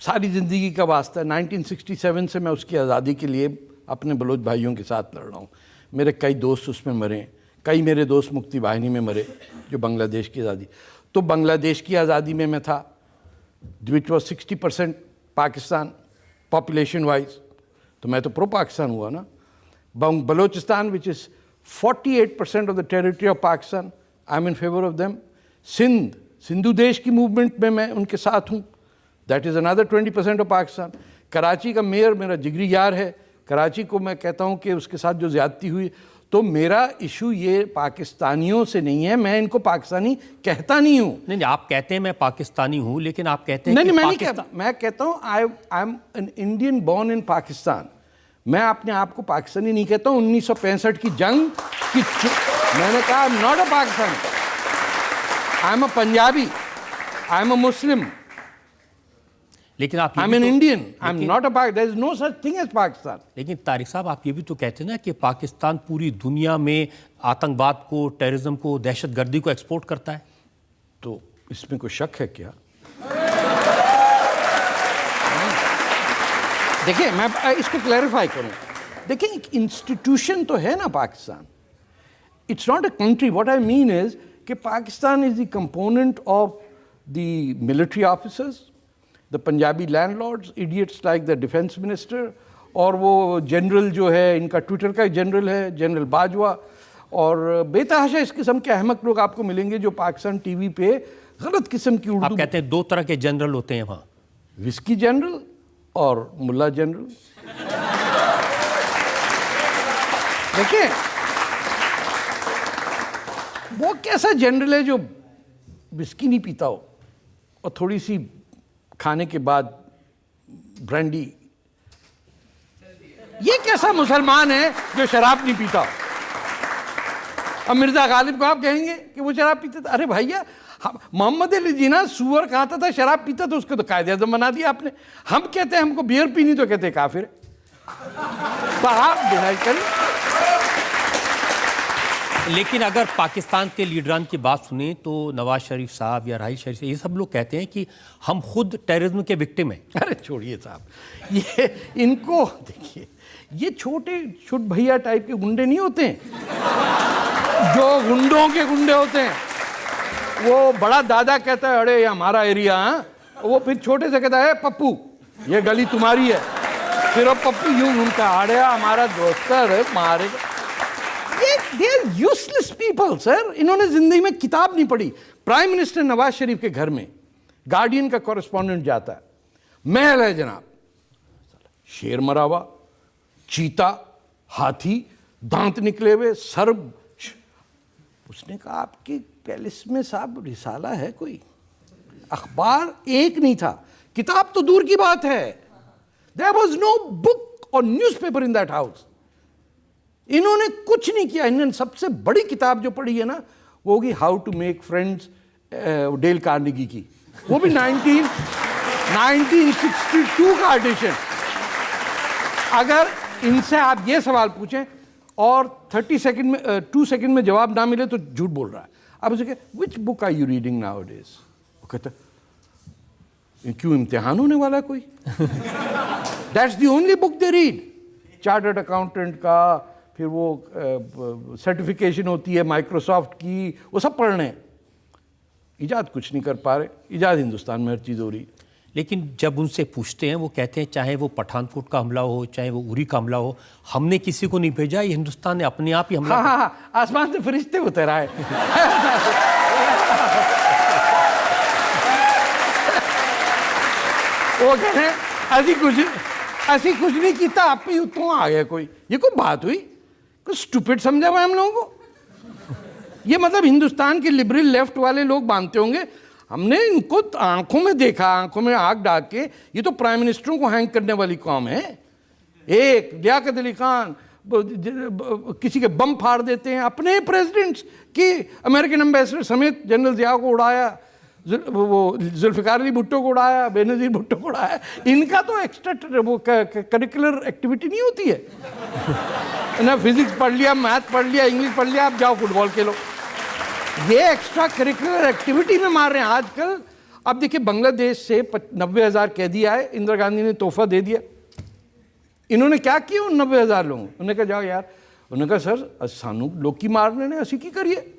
Speaker 5: सारी ज़िंदगी का वास्ता. 1967 से मैं उसकी आज़ादी के लिए अपने बलूच भाइयों के साथ लड़ रहा हूँ. मेरे कई दोस्त उसमें मरे, कई मेरे दोस्त मुक्ति वाहिनी में मरे जो बांग्लादेश की आज़ादी. तो बांग्लादेश की आज़ादी में मैं था, which was 60% Pakistan population wise, तो मैं तो प्रो पाकिस्तान हुआ ना. Balochistan which is 48% of the territory of Pakistan, I am in favour of them. Sindhu देश की मूवमेंट में मैं उनके साथ हूँ, that is another 20% of Pakistan. Karachi का मेयर मेरा जिगरी यार है, कराची को मैं कहता हूँ कि उसके साथ जो ज्यादती हुई, तो मेरा इशू ये पाकिस्तानियों से नहीं है, मैं इनको पाकिस्तानी कहता नहीं हूँ।
Speaker 2: नहीं, आप कहते हैं मैं पाकिस्तानी हूँ, लेकिन आप कहते हैं
Speaker 5: नहीं,
Speaker 2: कि
Speaker 5: मैं नहीं कहता, मैं कहता हूँ आई am an Indian born in Pakistan. मैं अपने आप को पाकिस्तानी नहीं कहता हूँ। 1965 की जंग की मैंने कहा I am not a Pakistani, I am a Punjabi, I am a Muslim,
Speaker 2: लेकिन आप
Speaker 5: I am an Indian, I am not a Pakistan, there is no such thing as Pakistan.
Speaker 2: लेकिन तारिक साहब, आप ये भी तो कहते हैं ना कि पाकिस्तान पूरी दुनिया में आतंकवाद को, टेररिज्म को, दहशतगर्दी को एक्सपोर्ट करता है।
Speaker 5: तो इसमें कोई शक है क्या? देखिए, मैं इसको क्लैरिफाई करूं। देखिए, एक इंस्टीट्यूशन तो है ना Pakistan, it's not a country. What I mean is कि Pakistan is the component of the military officers, the Punjabi landlords, idiots like the defence minister, और वो जनरल जो है, इनका ट्विटर का जनरल है, जनरल बाजवा, और बेतहाशा इस किस्म के अहमक लोग आपको मिलेंगे जो पाकिस्तान टीवी पे गलत किस्म की उर्दू।
Speaker 2: आप कहते हैं 2 तरह के जनरल होते हैं वहाँ,
Speaker 5: विस्की जनरल और मुल्ला जनरल। देखिए, वो कैसा जनरल है जो विस्की नहीं पीता हो और थोड़ी सी खाने के बाद ब्रांडी? ये कैसा मुसलमान है जो शराब नहीं पीता? अब मिर्जा गालिब को आप कहेंगे कि वो शराब पीते थे? अरे भैया, मोहम्मद अली जिन्ना सुअर खाता था, शराब पीता था, उसको तो कायदे आज़म बना दिया आपने। हम कहते हैं हमको बियर पीनी, तो कहते हैं काफिर। तो आप डिनाई करें।
Speaker 2: लेकिन अगर पाकिस्तान के लीडरान की बात सुने तो नवाज शरीफ साहब या राहिल शरीफ, ये सब लोग कहते हैं कि हम खुद टेररिज्म के विक्टिम हैं।
Speaker 5: अरे छोड़िए साहब, ये इनको देखिए, ये छोटे छुट भैया टाइप के गुंडे नहीं होते हैं जो गुंडों के गुंडे होते हैं। वो बड़ा दादा कहता है अरे ये हमारा एरिया है, वो फिर छोटे से कहता है पप्पू ये गली तुम्हारी है, फिर वो पप्पू यूं घूमता अरे हमारा दोस्त है मारेगा। They are useless people, sir. इन्होंने जिंदगी में किताब नहीं पढ़ी। प्राइम मिनिस्टर नवाज शरीफ के घर में गार्डियन का कॉरेस्पॉन्डेंट जाता है, महल है जनाब, शेर मरा हुआ, चीता, हाथी, दांत निकले हुए, सर। उसने कहा आपके पैलेस में साहब रिसाला है कोई? अखबार एक नहीं था, किताब तो दूर की बात है। There was no book or newspaper in that house। इन्होंने कुछ नहीं किया। इन्होंने सबसे बड़ी किताब जो पढ़ी है ना, वो होगी how to make friends, Dale Carnegie की, वो भी 1962 का एडिशन। अगर इनसे आप ये सवाल पूछें और 2 सेकंड में जवाब ना मिले तो झूठ बोल रहा है। अब उसे कहे which book are you reading nowadays? वो कहता क्यों इम्तिहान होने वाला कोई? That's the only book they read. Chartered accountant का, फिर वो सर्टिफिकेशन होती है माइक्रोसॉफ्ट की, वो सब पढ़ रहे हैं। इजाद कुछ नहीं कर पा रहे। इजाद हिंदुस्तान में हर चीज़ हो रही है।
Speaker 2: लेकिन जब उनसे पूछते हैं, वो कहते हैं चाहे वो पठानकोट का हमला हो, चाहे वो उरी का हमला हो, हमने किसी को नहीं भेजा, ये हिंदुस्तान ने अपने आप ही हमला।
Speaker 5: हाँ, आसमान से फरिश्ते उतर आए। वो कह रहे ऐसी कुछ नहीं किया, आप ही उतों आ गया कोई। ये कोई बात हुई? कुछ स्टूपिड समझा हुआ हम लोगों को। ये मतलब हिंदुस्तान के लिबरल लेफ्ट वाले लोग मानते होंगे हमने इनको आंखों में देखा, आंखों में आग डाल के। ये तो प्राइम मिनिस्टरों को हैंग करने वाली कौम है। एक लियाकत अली खान किसी के बम फाड़ देते हैं, अपने प्रेसिडेंट्स की, अमेरिकन एम्बेसडर समेत जनरल जिया को उड़ाया, वो जुल्फिकार अली भुट्टो को उड़ाया, बेनज़ीर भुट्टो को उड़ाया। इनका तो एक्स्ट्रा वो करिकुलर एक्टिविटी नहीं होती है ना। फिजिक्स पढ़ लिया, मैथ पढ़ लिया, इंग्लिश पढ़ लिया, आप जाओ फुटबॉल खेलो। ये एक्स्ट्रा करिकुलर एक्टिविटी में मार रहे हैं आजकल। अब देखिए, बांग्लादेश से 90,000 कैदी आए, इंदिरा गांधी ने तोहफा दे दिया। इन्होंने क्या किया उन 90,000 लोगों? उन्होंने कहा जाओ यार, उन्होंने कहा सर सानू लोग की मार रहे हैं, असी की करिए,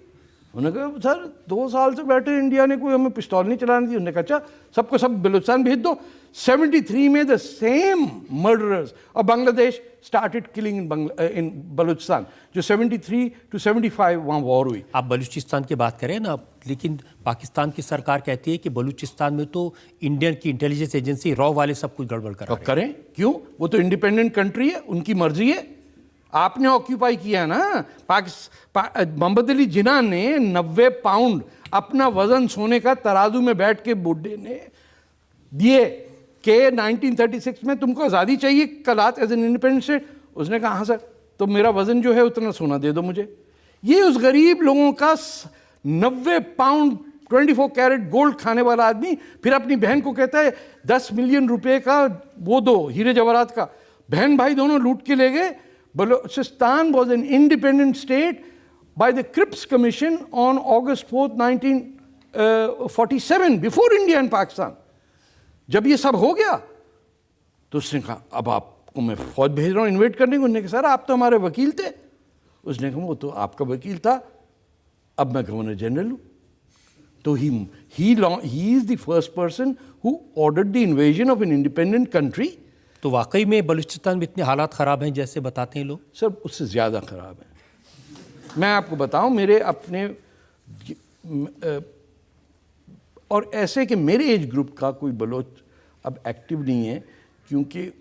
Speaker 5: उन्होंने कहा सर 2 साल से बैठे इंडिया ने कोई हमें पिस्तौल नहीं चलाने दी। उन्होंने कहा अच्छा सबको सब बलूचिस्तान भेज दो। 73 में the same murderers of Bangladesh started killing इन बलूचिस्तान, जो 73 to 75 वहाँ वॉर हुई।
Speaker 2: आप बलूचिस्तान की बात करें ना, लेकिन पाकिस्तान की सरकार कहती है कि बलूचिस्तान में तो इंडियन की इंटेलिजेंस एजेंसी रॉ वाले सब कुछ गड़बड़ कर रहे हैं।
Speaker 5: करें क्यों, वो तो इंडिपेंडेंट कंट्री है, उनकी मर्जी है। आपने ऑक्यूपाई किया ना। मोहम्मद अली जिन्ना ने 90 पाउंड अपना वजन सोने का तराजू में बैठ के बुड्ढे ने दिए कि 1936 में तुमको आज़ादी चाहिए Kalat as an independent state. उसने कहा हाँ सर, तो मेरा वजन जो है उतना सोना दे दो मुझे। ये उस गरीब लोगों का 90 पाउंड 24 कैरेट गोल्ड खाने वाला आदमी फिर अपनी बहन को कहता है 10 मिलियन रुपए का वो दो, हीरे जवाहरात का। बहन भाई दोनों लूट के ले गए। Balochistan was an independent state by the Cripps Commission on August 4th, 1947, before India and Pakistan. जब ये सब हो गया तो उसने कहा अब आपको मैं फौज भेज रहा हूँ इन्वेट करने को। उन्होंने कहा सर आप तो हमारे वकील थे। उसने कहा वो तो आपका वकील था, अब मैं गवर्नर जनरल हूँ। तो he is the first person who ordered the invasion of an independent country.
Speaker 2: तो वाकई में बलूचिस्तान में इतने हालात ख़राब हैं जैसे बताते हैं लोग?
Speaker 5: सर उससे ज़्यादा ख़राब है। मैं आपको बताऊं, मेरे अपने और ऐसे कि मेरे एज ग्रुप का कोई बलोच अब एक्टिव नहीं है, क्योंकि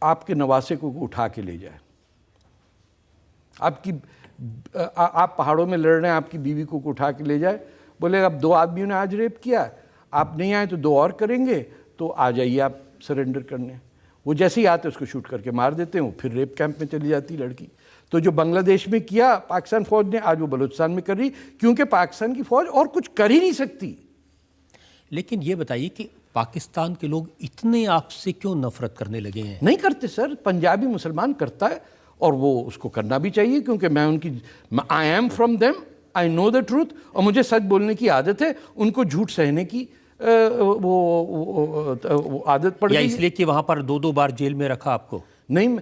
Speaker 5: आपके नवासे को उठा के ले जाए, आप पहाड़ों में लड़ रहे हैं, आपकी बीवी को उठा के ले जाए, बोले अब 2 आदमियों ने आज रेप किया, आप नहीं आए तो 2 और करेंगे, तो आ जाइए आप सरेंडर करने। वो जैसे ही आते उसको शूट करके मार देते हैं, वो फिर रेप कैंप में चली जाती लड़की। तो जो बांग्लादेश में किया पाकिस्तान फौज ने, आज वो बलूचिस्तान में कर रही, क्योंकि पाकिस्तान की फौज और कुछ कर ही नहीं सकती।
Speaker 2: लेकिन ये बताइए कि पाकिस्तान के लोग इतने आपसे क्यों नफरत करने लगे हैं?
Speaker 5: नहीं करते सर, पंजाबी मुसलमान करता है और वो उसको करना भी चाहिए, क्योंकि मैं उनकी I am from them, I know the truth, और मुझे सच बोलने की आदत है। उनको झूठ सहने की वो आदत पड़ गई।
Speaker 2: इसलिए कि वहां पर 2-2 बार जेल में रखा आपको?
Speaker 5: नहीं,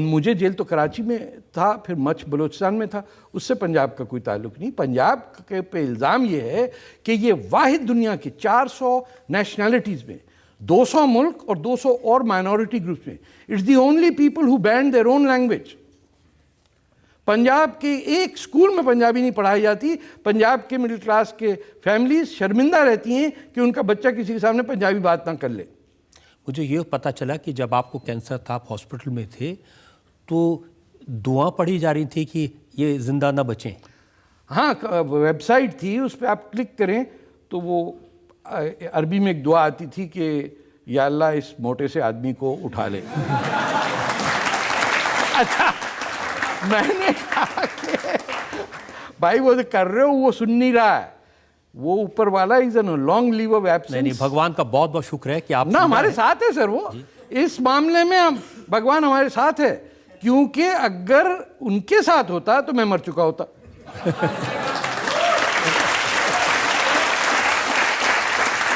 Speaker 5: मुझे जेल तो कराची में था, फिर मच बलूचिस्तान में था, उससे पंजाब का कोई ताल्लुक नहीं। पंजाब के पे इल्ज़ाम ये है कि ये वाहिद दुनिया के 400 नेशनैलिटीज़ में, 200 मुल्क और 200 और माइनॉरिटी ग्रुप्स में, it's the only people who band their own language. Punjab के एक स्कूल में पंजाबी नहीं पढ़ाई जाती। पंजाब के मिडिल क्लास के फैमिलीज शर्मिंदा रहती हैं कि उनका बच्चा किसी के सामने पंजाबी बात ना कर ले।
Speaker 2: मुझे ये पता चला कि जब आपको कैंसर था, आप हॉस्पिटल में थे, तो दुआ पढ़ी जा रही थी कि ये जिंदा ना बचें।
Speaker 5: हाँ, वेबसाइट थी, उस पर आप क्लिक करें तो वो अरबी में एक दुआ आती थी कि या अल्लाह इस मोटे से आदमी को उठा ले। अच्छा, मैंने कहा कि भाई वो कर रहे हो, वो सुन नहीं रहा है, वो ऊपर वाला is an long leave of absence.
Speaker 2: नहीं, भगवान का बहुत बहुत शुक्र है कि आप
Speaker 5: ना हमारे साथ है सर। वो इस मामले में हम भगवान हमारे साथ है, क्योंकि अगर उनके साथ होता तो मैं मर चुका होता।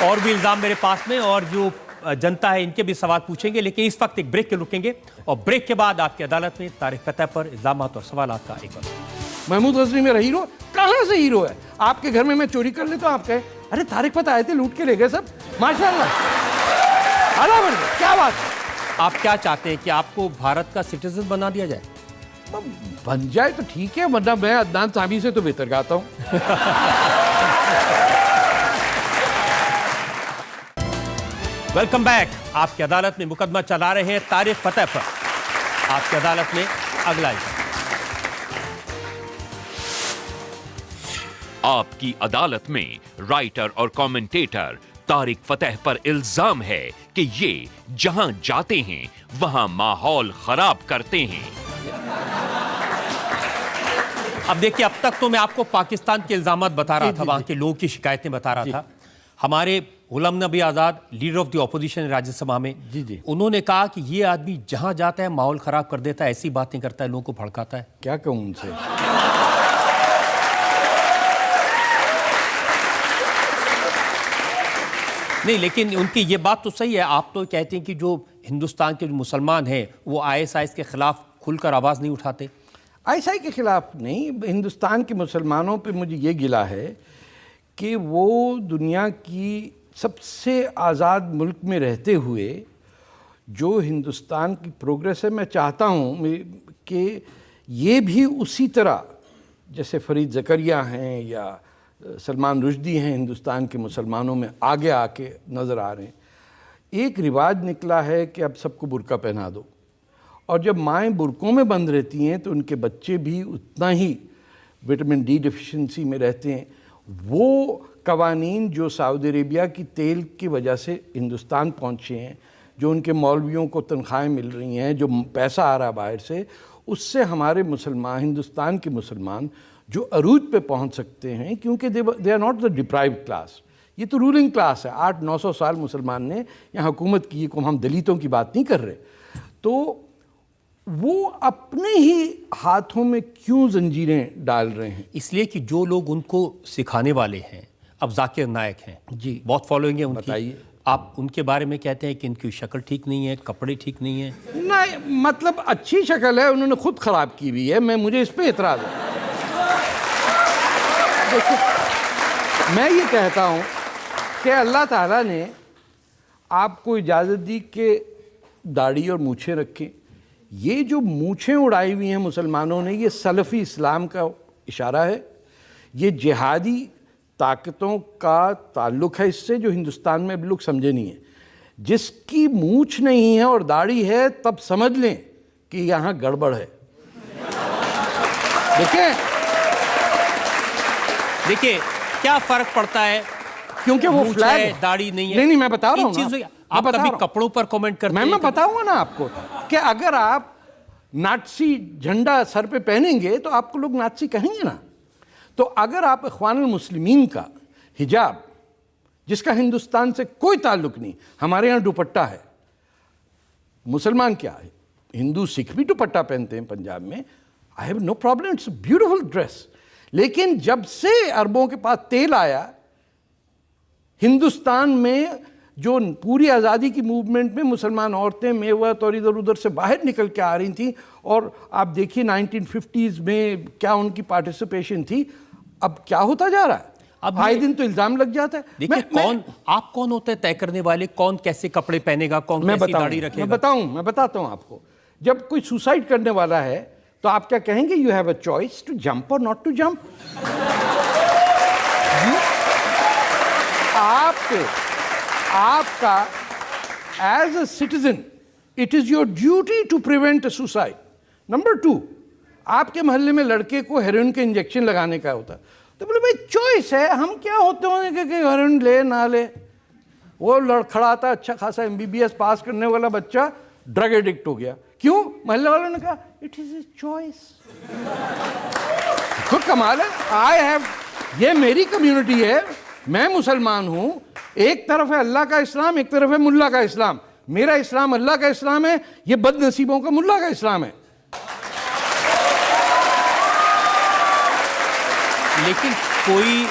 Speaker 2: और भी इल्जाम मेरे पास में, और जो जनता है इनके भी सवाल पूछेंगे, लेकिन इस वक्त एक ब्रेक के रुकेंगे और ब्रेक के बाद आपकी अदालत में तारिक फतेह पर इल्जामात और सवालात का एक वक्त।
Speaker 5: महमूद गजनी मेरा हीरो कहाँ से हीरो है? आपके घर में मैं चोरी कर लेता हूँ, आप कहे अरे तारिक फतेह आए थे लूट के ले गए सब, माशाल्लाह, क्या बात है।
Speaker 2: आप क्या चाहते हैं कि आपको भारत का सिटीजन बना दिया जाए?
Speaker 5: बन जाए तो ठीक है, वरना मैं अदनान सामी से तो बेहतर गाता हूँ।
Speaker 2: Welcome back. आपकी अदालत में मुकदमा चला रहे हैं तारिक फतेह पर। आपकी अदालत में अगला इल्जाम।
Speaker 4: आपकी अदालत में राइटर और कमेंटेटर तारिक फतेह पर इल्जाम है कि ये जहां जाते हैं वहां माहौल खराब करते हैं।
Speaker 2: अब देखिए, अब तक तो मैं आपको पाकिस्तान के इल्जामात बता रहा था, वहां के लोगों की शिकायतें बता रहा था। हमारे Ghulam Nabi Azad, leader of the opposition Rajya Sabha में, उन्होंने कहा कि ये आदमी जहां जाता है माहौल खराब कर देता है, ऐसी बातें करता है, लोगों को भड़काता है।
Speaker 5: क्या कहूं उनसे?
Speaker 2: नहीं, लेकिन उनकी ये बात तो सही है। आप तो कहते हैं कि जो हिंदुस्तान के जो मुसलमान हैं वो ISIS के खिलाफ खुलकर आवाज नहीं उठाते।
Speaker 5: आईएसआई के खिलाफ नहीं, हिंदुस्तान के मुसलमानों पे मुझे ये गिला है कि वो दुनिया की सबसे आज़ाद मुल्क में रहते हुए जो हिंदुस्तान की प्रोग्रेस है, मैं चाहता हूँ कि ये भी उसी तरह जैसे फरीद ज़करिया हैं या सलमान रुश्दी हैं हिंदुस्तान के मुसलमानों में आगे आके नज़र आ रहे हैं। एक रिवाज निकला है कि अब सबको बुर्का पहना दो, और जब माएँ बुर्कों में बंद रहती हैं तो उनके बच्चे भी उतना ही विटामिन डी डिफिशिएंसी में रहते हैं। वो कवानीन जो सऊदी अरेबिया की तेल की वजह से हिंदुस्तान पहुँचे हैं, जो उनके मौलवियों को तनख्वाहें मिल रही हैं, जो पैसा आ रहा है बाहर से, उससे हमारे मुसलमान, हिंदुस्तान के मुसलमान जो अरूज पे पहुंच सकते हैं, क्योंकि they are not the deprived class, ये तो रूलिंग क्लास है। 800-900 साल मुसलमान ने यहाँ हुकूमत की, को हम दलितों की बात नहीं कर रहे। तो वो अपने ही हाथों में क्यों जंजीरें डाल रहे हैं?
Speaker 2: इसलिए कि जो लोग उनको सिखाने वाले हैं, अब जाकिर नायक हैं
Speaker 5: जी,
Speaker 2: बहुत फॉलोइंग है उनकी।
Speaker 5: बताइए,
Speaker 2: आप उनके बारे में कहते हैं कि इनकी शक्ल ठीक नहीं है, कपड़े ठीक नहीं है।
Speaker 5: नहीं, मतलब अच्छी शक्ल है, उन्होंने खुद ख़राब की हुई है, मुझे इस पर एतराज़ है। देखिए, मैं ये कहता हूँ कि अल्लाह ताला ने आपको इजाज़त दी कि दाढ़ी और मूछें रखें। ये जो मूछें उड़ाई हुई हैं मुसलमानों ने, ये सलफ़ी इस्लाम का इशारा है, ये जिहादी ताकतों का ताल्लुक़ है इससे, जो हिंदुस्तान में अभी लोग समझे नहीं है। जिसकी मूछ नहीं है और दाढ़ी है, तब समझ लें कि यहाँ गड़बड़ है।
Speaker 2: देखिए क्या फ़र्क पड़ता है,
Speaker 5: क्योंकि वो फ्लैग
Speaker 2: है, दाढ़ी नहीं है।
Speaker 5: नहीं, मैं बता रहा हूँ,
Speaker 2: आप कभी कपड़ों पर कमेंट करते हैं?
Speaker 5: मैं बताऊंगा ना आपको कि अगर आप नाटसी झंडा सर पे पहनेंगे तो आपको लोग नाटसी कहेंगे ना। तो अगर आप इख्वानुल मुस्लिमीन का हिजाब, जिसका हिंदुस्तान से कोई ताल्लुक नहीं, हमारे यहाँ दुपट्टा है, मुसलमान क्या है, हिंदू सिख भी दुपट्टा पहनते हैं पंजाब में, I have no problem, it's beautiful dress. लेकिन जब से अरबों के पास तेल आया, हिंदुस्तान में जो पूरी आज़ादी की मूवमेंट में मुसलमान औरतें मेवत और इधर उधर से बाहर निकल के आ रही थी, और आप देखिए 1950s में क्या उनकी पार्टिसिपेशन थी, अब क्या होता जा रहा है। अब आए दिन तो इल्ज़ाम लग जाता है।
Speaker 2: देखिए, आप कौन होते हैं तय करने वाले, कौन कैसे कपड़े पहनेगा, कौन कैसी दाढ़ी रखेगा? मैं बताता हूँ आपको। जब कोई सुसाइड करने वाला है तो आप क्या कहेंगे? You have a choice to jump और नॉट टू जंप। आपका as a citizen it is your duty to prevent a suicide. Number 2, आपके मोहल्ले में लड़के को हेरोइन के इंजेक्शन लगाने का होता, तो बोले भाई चॉइस है, हम क्या होते होंगे कि हेरोइन ले ना ले। वो लड़खड़ा था, अच्छा खासा MBBS पास करने वाला बच्चा ड्रग एडिक्ट हो गया, क्यों? मोहल्ले वालों ने कहा इट इज ए चॉइस। तो कमाल है, आई हैव, ये मेरी कम्युनिटी है, मैं मुसलमान हूं, एक तरफ है अल्लाह का इस्लाम, एक तरफ है मुल्ला का इस्लाम। मेरा इस्लाम अल्लाह का इस्लाम है, ये बदनसीबों का मुल्ला का इस्लाम है। लेकिन कोई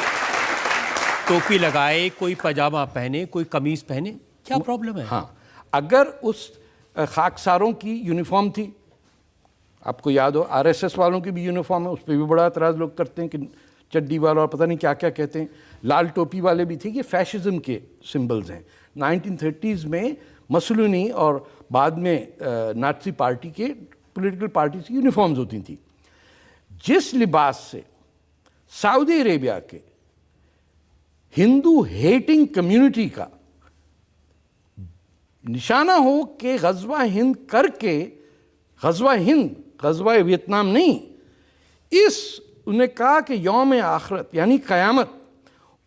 Speaker 2: टोपी लगाए, कोई पजामा पहने, कोई कमीज पहने, क्या प्रॉब्लम है?
Speaker 5: हाँ, अगर उस खाकसारों की यूनिफॉर्म थी, आपको याद हो RSS वालों की भी यूनिफॉर्म है, उस पर भी बड़ा एतराज़ लोग करते हैं कि चड्डी वाला और पता नहीं क्या क्या कहते हैं। लाल टोपी वाले भी थे, ये फैशिज्म के सिंबल्स हैं। 1930s में मसलूनी और बाद में नाज़ी पार्टी के पॉलिटिकल पार्टीज की यूनिफॉर्म्स होती थी। जिस लिबास से सऊदी अरेबिया के हिंदू हेटिंग कम्युनिटी का निशाना हो कि गज़वा हिंद करके, गज़वा वियतनाम नहीं, उन्हें कहा कि यौम आखिरत यानी क़यामत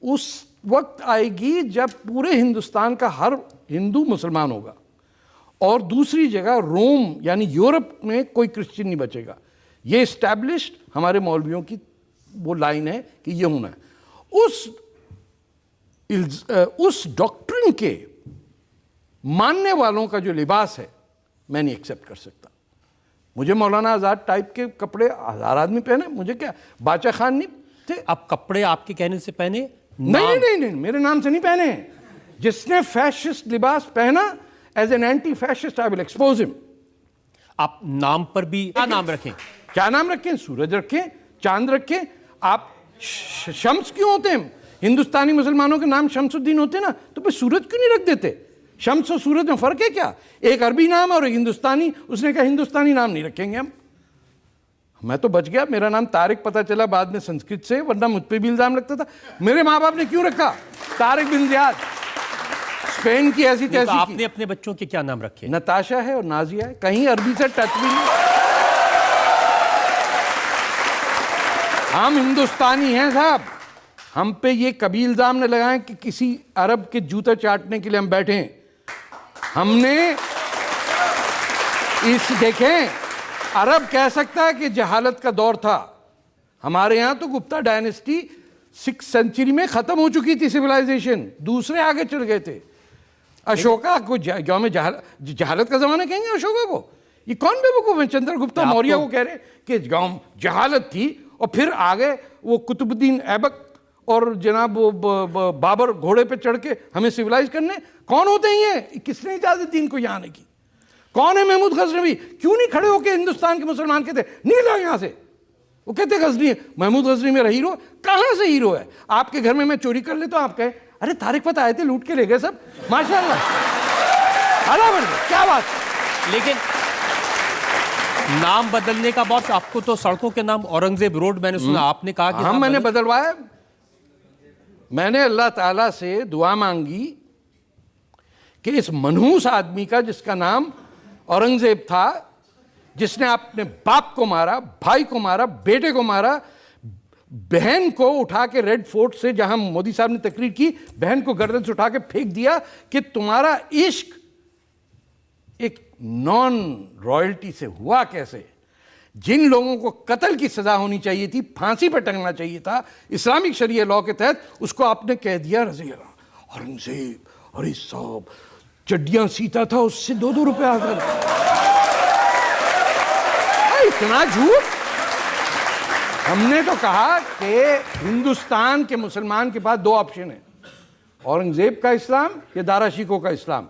Speaker 5: उस वक्त आएगी जब पूरे हिंदुस्तान का हर हिंदू मुसलमान होगा, और दूसरी जगह रोम यानी यूरोप में कोई क्रिश्चियन नहीं बचेगा। ये इस्टेब्लिश्ड हमारे मौलवियों की वो लाइन है कि ये होना है। उस डॉक्ट्रिन के मानने वालों का जो लिबास है, मैं नहीं एक्सेप्ट कर सकता। मुझे मौलाना आज़ाद टाइप के कपड़े 1000 आदमी पहने, मुझे क्या, बादशाह खान नहीं थे।
Speaker 2: अब कपड़े आपके कहने से पहने?
Speaker 5: नहीं, मेरे नाम से नहीं पहने। जिसने फैशिस्ट लिबास पहना, as an anti fascist I will expose him.
Speaker 2: आप नाम पर भी क्या नाम रखें?
Speaker 5: क्या नाम रखें? सूरज रखें, चांद रखें। आप शम्स क्यों होते हैं? हिंदुस्तानी मुसलमानों के नाम शम्सुद्दीन होते ना, तो फिर सूरज क्यों नहीं रख देते? शम्स और सूरज में फर्क है क्या? एक अरबी नाम और एक हिंदुस्तानी। उसने कहा हिंदुस्तानी नाम नहीं रखेंगे हम। मैं तो बच गया, मेरा नाम तारिक पता चला बाद में संस्कृत से, वरना मुझ पे भी इल्जाम लगता था। मेरे माँ बाप ने क्यों रखा तारिक बिन जियाद? स्पेन की ऐसी तैसी।
Speaker 2: तो आपने अपने बच्चों के क्या नाम रखे?
Speaker 5: नताशा है और नाजिया है, कहीं अरबी से टच भी नहीं। हम हिंदुस्तानी हैं साहब, हम पे ये कभी इल्जाम न लगाएं कि किसी अरब के जूता चाटने के लिए हम बैठे हैं। हमने इस देखें, अरब कह सकता है कि जहालत का दौर था। हमारे यहां तो गुप्ता डायनेस्टी 6th सेंचुरी में खत्म हो चुकी थी सिविलाइजेशन, दूसरे आगे चढ़ गए थे। अशोका को गांव में जहालत का जमाना कहेंगे अशोका को? ये कौन बेवकूफ है? चंद्रगुप्ता मौर्य को कह रहे कि गांव जहालत थी, और फिर आगे वो कुतुबुद्दीन ऐबक और जनाब बाबर घोड़े पे चढ़ के हमें सिविलाइज करने। कौन होते हैं ये? किसने इजाजत दी इनको यहाँ आने की? कौन है महमूद गजनवी? क्यों नहीं खड़े होके हिंदुस्तान के मुसलमान कहते निकलो यहाँ से? वो कहते गजनी है, महमूद गजनी मेरा हीरो। कहाँ से हीरो है? आपके घर में मैं चोरी कर लेता हूँ, आप कहे अरे तारिक पता आए थे लूट के ले गए सब, माशाल्लाह आला बढ़ गए, क्या बात।
Speaker 2: लेकिन नाम बदलने का बहुत, आपको तो सड़कों के नाम औरंगजेब रोड मैंने सुना, आपने कहा कि
Speaker 5: हम मैंने बदलवाया। मैंने अल्लाह ताला से दुआ मांगी कि इस मनहूस आदमी का जिसका नाम औरंगजेब था, जिसने अपने बाप को मारा, भाई को मारा, बेटे को मारा, बहन को उठा के रेड फोर्ट से, जहां मोदी साहब ने तकरीर की, बहन को गर्दन से उठा के फेंक दिया कि तुम्हारा इश्क एक नॉन रॉयल्टी से हुआ कैसे? जिन लोगों को कत्ल की सजा होनी चाहिए थी, फांसी पर टंगना चाहिए था इस्लामिक शरिया लॉ के तहत, उसको आपने कह दिया रजी औरंगजेब। अरे साहब, चड्डियां सीता था, उससे 2-2 रुपए हासिल। इतना झूठ। हमने तो कहा कि हिंदुस्तान के मुसलमान के पास 2 ऑप्शन है, औरंगजेब का इस्लाम या दारा शिकोह का इस्लाम।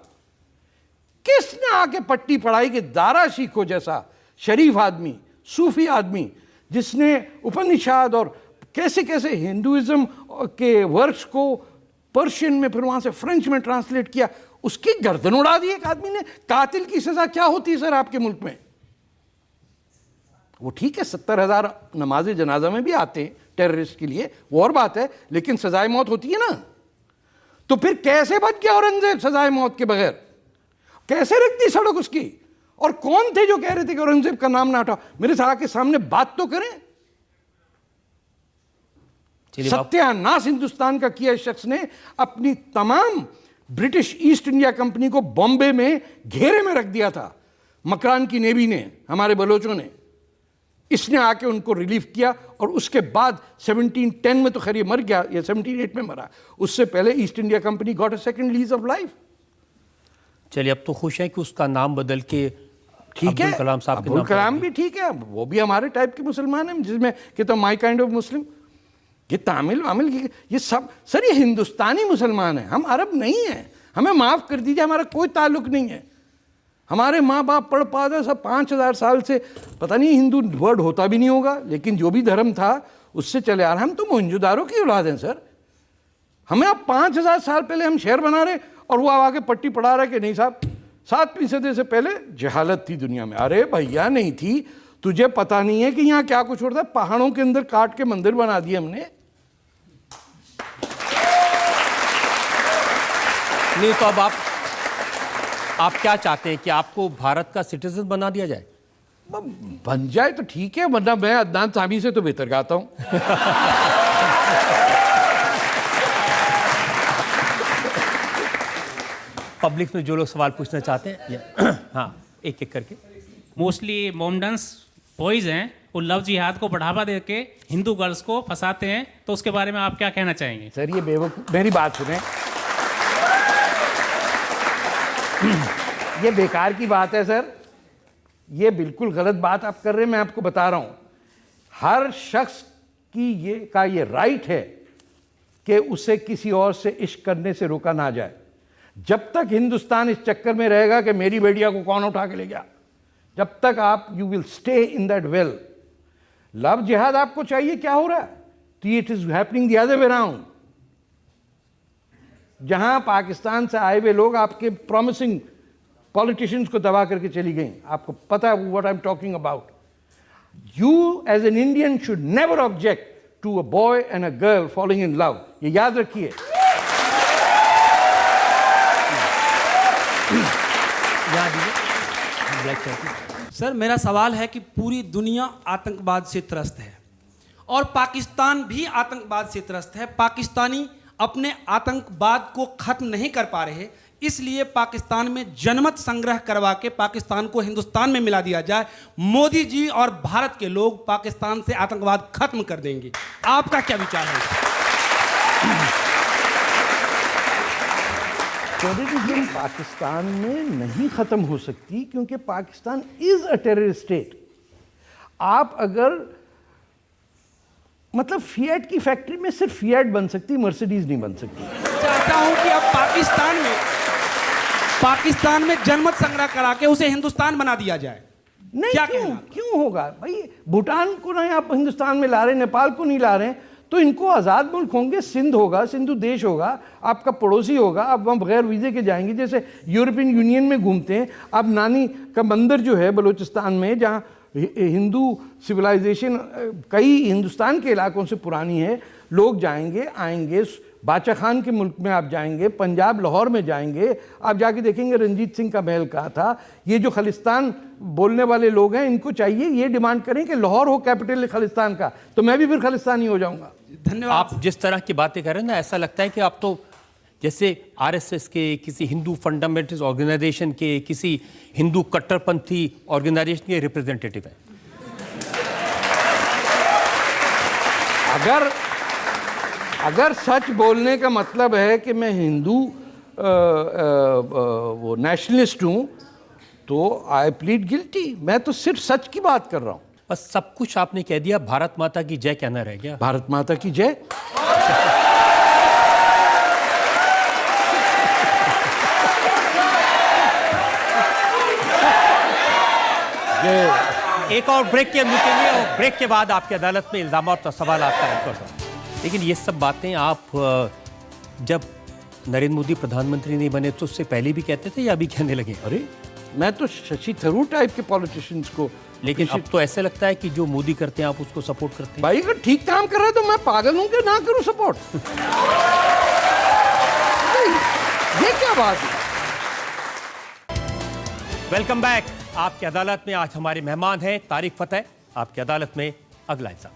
Speaker 5: किसने आके पट्टी पढ़ाई कि दारा शिकोह जैसा शरीफ आदमी, सूफी आदमी, जिसने उपनिषद और कैसे कैसे हिंदुइज्म के वर्क्स को पर्शियन में फिर वहां से फ्रेंच में ट्रांसलेट किया, उसकी गर्दन उड़ा दी एक आदमी ने। कातिल की सजा क्या होती है सर आपके मुल्क में? वो ठीक है 70,000 नमाज जनाजा में भी आते हैं टेररिस्ट के लिए, वो और बात है, लेकिन सजाए मौत होती है ना। तो फिर कैसे बच गया औरंगजेब सजाए मौत के बगैर? कैसे रख दी सड़क उसकी? और कौन थे जो कह रहे थे कि औरंगजेब का नाम ना हटाओ? मेरे साहब के सामने बात तो करें। सत्यानाश हिंदुस्तान का किया इस शख्स ने। अपनी तमाम ब्रिटिश ईस्ट इंडिया कंपनी को बॉम्बे में घेरे में रख दिया था, मकरान की नेवी ने, हमारे बलोचों ने। इसने आके उनको रिलीफ किया, और उसके बाद 1710 में तो खैर ये मर गया, या 1708 में मरा। उससे पहले east India company got a second lease of life.
Speaker 2: चलिए, अब तो खुश हैं कि उसका नाम बदल के
Speaker 5: ठीक है,
Speaker 2: अब्दुल कलाम साहब के
Speaker 5: अब्दुल
Speaker 2: नाम
Speaker 5: कलाम भी ठीक है, वो भी हमारे टाइप के मुसलमान हैं, जिसमें कहता हूं माई काइंड ऑफ मुस्लिम। ये तामिल वामिल ये सब सर ये हिंदुस्तानी मुसलमान हैं, हम अरब नहीं हैं। हमें माफ़ कर दीजिए, हमारा कोई ताल्लुक नहीं है। हमारे माँ बाप पढ़ पाते सब 5000 साल से, पता नहीं हिंदू वर्ड होता भी नहीं होगा, लेकिन जो भी धर्म था उससे चले आ रहे। हम तो मोहनजोदारो की औलाद हैं सर। हमें अब 5000 साल पहले हम शहर बना रहे, और वो आगे पट्टी पढ़ा रहा है कि नहीं साहब 7वीं सदी से पहले जहालत थी दुनिया में। अरे भैया नहीं थी, तुझे पता नहीं है कि यहाँ क्या कुछ होता है? पहाड़ों के अंदर काट के मंदिर बना दिए हमने।
Speaker 2: नहीं तो अब आप क्या चाहते हैं कि आपको भारत का सिटीजन बना दिया जाए?
Speaker 5: बन जाए तो ठीक है, वरना मैं अदनान सामी से तो बेहतर गाता हूं।
Speaker 2: पब्लिक में जो लोग सवाल पूछना चाहते हैं हाँ, एक एक करके।
Speaker 6: मोस्टली मोमडन्स बॉयज हैं, वो लव जिहाद को बढ़ावा देके हिंदू गर्ल्स को फंसाते हैं, तो उसके बारे में आप क्या कहना चाहेंगे?
Speaker 5: सर ये बेवकूफ, मेरी बात सुने, ये बेकार की बात है सर, ये बिल्कुल गलत बात आप कर रहे हैं। मैं आपको बता रहा हूं, हर शख्स की ये राइट है कि उसे किसी और से इश्क करने से रोका ना जाए। जब तक हिंदुस्तान इस चक्कर में रहेगा कि मेरी बेटिया को कौन उठा के ले गया, जब तक आप you will stay in that well, love जिहाद आपको चाहिए, क्या हो रहा है? तो it is happening the other way around. जहां पाकिस्तान से आए हुए लोग आपके प्रॉमिसिंग पॉलिटिशियंस को दबा करके चली गई, आपको पता है what I am talking about. You as an Indian should never object to a boy and a girl following in love, ये याद रखिए।
Speaker 7: सर, मेरा सवाल है कि पूरी दुनिया आतंकवाद से त्रस्त है और पाकिस्तान भी आतंकवाद से त्रस्त है। पाकिस्तानी अपने आतंकवाद को खत्म नहीं कर पा रहे, इसलिए पाकिस्तान में जनमत संग्रह करवा के पाकिस्तान को हिंदुस्तान में मिला दिया जाए। मोदी जी और भारत के लोग पाकिस्तान से आतंकवाद खत्म कर देंगे। आपका क्या विचार है?
Speaker 5: टेररिज्म पाकिस्तान में नहीं खत्म हो सकती, क्योंकि Pakistan is a terrorist state. आप अगर मतलब फिएट की फैक्ट्री में सिर्फ फिएट बन सकती, मर्सिडीज नहीं बन सकती।
Speaker 7: चाहता हूं कि अब पाकिस्तान में जनमत संग्रह करा के उसे हिंदुस्तान बना दिया जाए।
Speaker 5: नहीं,
Speaker 7: क्या
Speaker 5: क्यों होगा भाई? भूटान को नहीं आप हिंदुस्तान में ला रहे, नेपाल को नहीं ला रहे, तो इनको आज़ाद मुल्क होंगे। सिंध होगा, सिंधु देश होगा, आपका पड़ोसी होगा, आप वहाँ बगैर वीज़े के जाएंगे। जैसे यूरोपियन यूनियन में घूमते हैं आप। नानी का मंदिर जो है बलूचिस्तान में, जहाँ हिंदू सिविलाइजेशन कई हिंदुस्तान के इलाकों से पुरानी है, लोग जाएंगे आएंगे। बादशाह खान के मुल्क में आप जाएंगे, पंजाब लाहौर में जाएंगे, आप जाके देखेंगे रंजीत सिंह का महल कहाँ था। ये जो खालिस्तान बोलने वाले लोग हैं, इनको चाहिए ये डिमांड करें कि लाहौर हो कैपिटल खालिस्तान का, तो मैं भी फिर खालिस्तानी हो जाऊंगा।
Speaker 7: धन्यवाद।
Speaker 2: आप जिस तरह की बातें कर रहे हैं ना, ऐसा लगता है कि आप तो जैसे आरएसएस के, किसी हिंदू फंडामेंटलिस्ट ऑर्गेनाइजेशन के, किसी हिंदू कट्टरपंथी ऑर्गेनाइजेशन के रिप्रेजेंटेटिव हैं।
Speaker 5: अगर सच बोलने का मतलब है कि मैं हिंदू वो नेशनलिस्ट हूं, तो आई प्लीड गिल्टी। मैं तो सिर्फ सच की बात कर रहा हूं।
Speaker 2: बस सब कुछ आपने कह दिया, भारत माता की जय कहना रह गया।
Speaker 5: भारत माता की जय।
Speaker 2: एक और ब्रेक के रुकेंगे और ब्रेक के बाद आपकी अदालत में इल्जाम और सवाल आपका रखा। लेकिन ये सब बातें आप जब नरेंद्र मोदी प्रधानमंत्री नहीं बने तो उससे पहले भी कहते थे या अभी कहने लगे?
Speaker 5: अरे मैं तो शशि थरूर टाइप के पॉलिटिशियंस को,
Speaker 2: लेकिन अब तो ऐसे लगता है कि जो मोदी करते हैं आप उसको सपोर्ट करते हैं।
Speaker 5: भाई अगर ठीक काम कर रहा है तो मैं पागल हूं कि ना करूं सपोर्ट? ये क्या बात है?
Speaker 2: Welcome back. आपकी अदालत में आज हमारे मेहमान हैं तारिक फतेह। आपकी अदालत में अगला इल्जाम।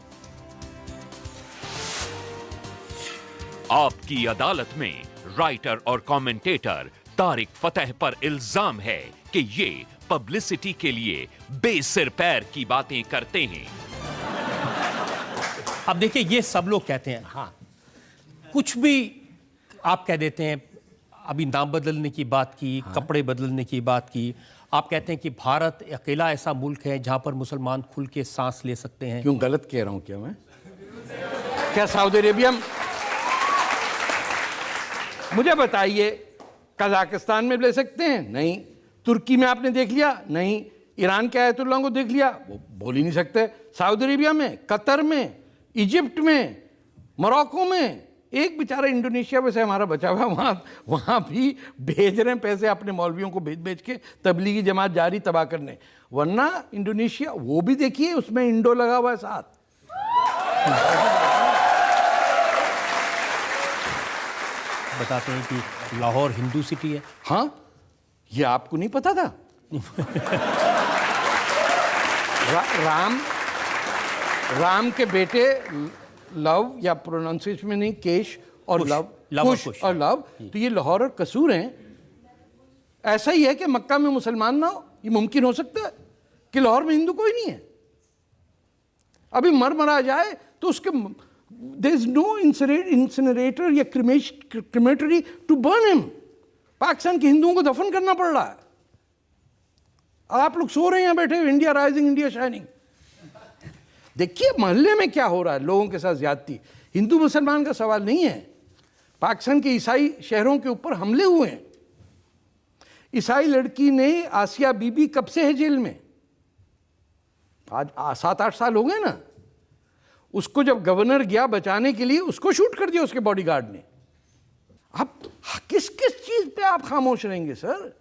Speaker 4: आपकी अदालत में राइटर और कमेंटेटर तारिक फतेह पर इल्जाम है कि ये पब्लिसिटी के लिए बेसिर पैर की बातें करते हैं।
Speaker 2: अब देखिए, ये सब लोग कहते हैं, हाँ कुछ भी आप कह देते हैं। अभी नाम बदलने की बात की, हाँ। कपड़े बदलने की बात की। आप कहते हैं कि भारत अकेला ऐसा मुल्क है जहां पर मुसलमान खुल के सांस ले सकते हैं।
Speaker 5: क्यों गलत कह रहा हूं क्या मैं? क्या सऊदी अरेबिया में, मुझे बताइए, कजाकिस्तान में ले सकते हैं? नहीं। तुर्की में आपने देख लिया? नहीं। ईरान के आयतुल्लाह को देख लिया? वो बोल ही नहीं सकते। सऊदी अरेबिया में, कतर में, इजिप्ट में, मोरक्को में, एक बेचारा इंडोनेशिया में से हमारा बचा हुआ, वहाँ भी भेज रहे हैं पैसे अपने मौलवियों को भेज के तबलीगी जमात जारी तबाह करने। वरना इंडोनेशिया, वो भी देखिए उसमें इंडो लगा हुआ है साथ।
Speaker 2: बताते हैं कि लाहौर हिंदू सिटी है।
Speaker 5: हाँ, ये आपको नहीं पता था? राम के बेटे लव, या प्रोनाउंसिएशन में नहीं, केश और लव, कुश और लव, तो ये लाहौर और कसूर हैं। ऐसा ही है कि मक्का में मुसलमान ना हो, ये मुमकिन हो सकता है कि लाहौर में हिंदू कोई नहीं है? अभी मरा जाए तो उसके there is no incinerator या crematory to burn him। Pakistan के हिंदुओं को दफन करना पड़ रहा है। आप लोग सो रहे हैं बैठे, इंडिया राइजिंग, इंडिया शाइनिंग। देखिए मोहल्ले में क्या हो रहा है, लोगों के साथ ज्यादती। हिंदू मुसलमान का सवाल नहीं है। पाकिस्तान के ईसाई शहरों के ऊपर हमले हुए हैं। ईसाई लड़की ने, आसिया बीबी, कब से है जेल में? आज 7-8 साल हो गए ना। उसको जब गवर्नर गया बचाने के लिए उसको शूट कर दिया उसके बॉडीगार्ड ने। आप किस किस चीज पे आप खामोश रहेंगे सर?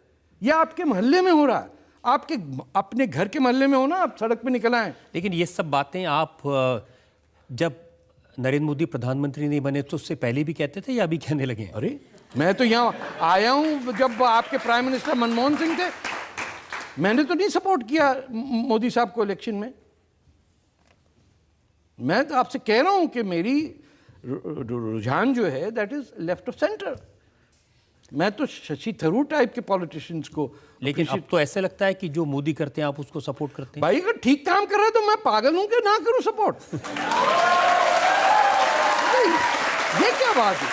Speaker 5: यह आपके मोहल्ले में हो रहा है, आपके अपने घर के मोहल्ले में हो ना, आप सड़क पे निकल आए।
Speaker 2: लेकिन ये सब बातें आप जब नरेंद्र मोदी प्रधानमंत्री नहीं बने तो उससे पहले भी कहते थे या अभी कहने लगे हैं?
Speaker 5: अरे मैं तो यहाँ आया हूँ जब आपके प्राइम मिनिस्टर मनमोहन सिंह थे, मैंने तो नहीं सपोर्ट किया मोदी साहब को इलेक्शन में। मैं तो आपसे कह रहा हूं कि मेरी रुझान जो है that is left of centre. मैं तो शशि थरूर टाइप के पॉलिटिशियंस को,
Speaker 2: लेकिन अब तो ऐसे लगता है कि जो मोदी करते हैं आप उसको सपोर्ट करते हैं।
Speaker 5: भाई अगर ठीक काम कर रहा है तो मैं पागल हूं कि ना करूं सपोर्ट? ये क्या बात है?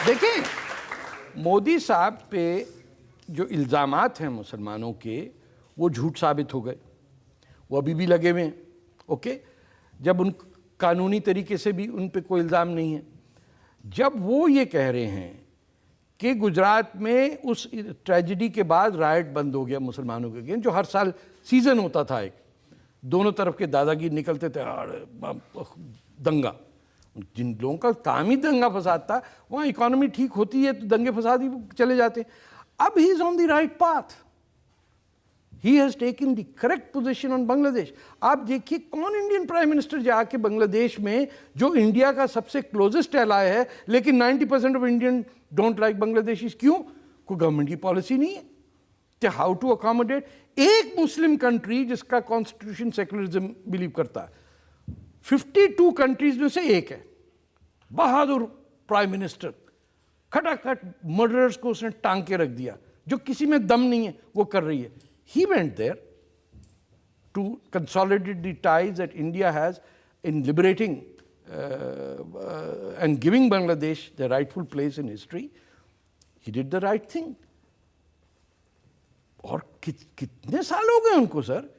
Speaker 5: देखिए मोदी साहब पे जो इल्जामात हैं मुसलमानों के वो झूठ साबित हो गए, वो अभी भी लगे हुए हैं। ओके, जब उन कानूनी तरीके से भी उन पे कोई इल्ज़ाम नहीं है। जब वो ये कह रहे हैं कि गुजरात में उस ट्रेजेडी के बाद राइट बंद हो गया मुसलमानों के अगेंस्ट, जो हर साल सीजन होता था, एक दोनों तरफ के दादागिर निकलते थे, दंगा, जिन लोगों का काम ही दंगा फसाद था, वहाँ इकोनॉमी ठीक होती है तो दंगे फसाद ही चले जाते। अब he is on the right path, he has taken the correct position on Bangladesh. आप देखिए कौन इंडियन प्राइम मिनिस्टर जाके बांग्लादेश में, जो इंडिया का सबसे क्लोजेस्ट एलाय है, लेकिन 90% of Indian don't like Bangladesh. क्यों? कोई गवर्नमेंट की पॉलिसी नहीं है कि हाउ टू अकोमोडेट एक मुस्लिम कंट्री जिसका कॉन्स्टिट्यूशन सेकुलरिज्म बिलीव करता है। 52 कंट्रीज में से एक है। बहादुर प्राइम मिनिस्टर, खटाखट मर्डरर्स को उसने टांग के रख दिया, जो किसी में दम नहीं है वो कर रही है। He went there to consolidate the ties that India has in liberating and giving Bangladesh the rightful place in history. He did the right thing. और कितने साल हो गए उनको सर?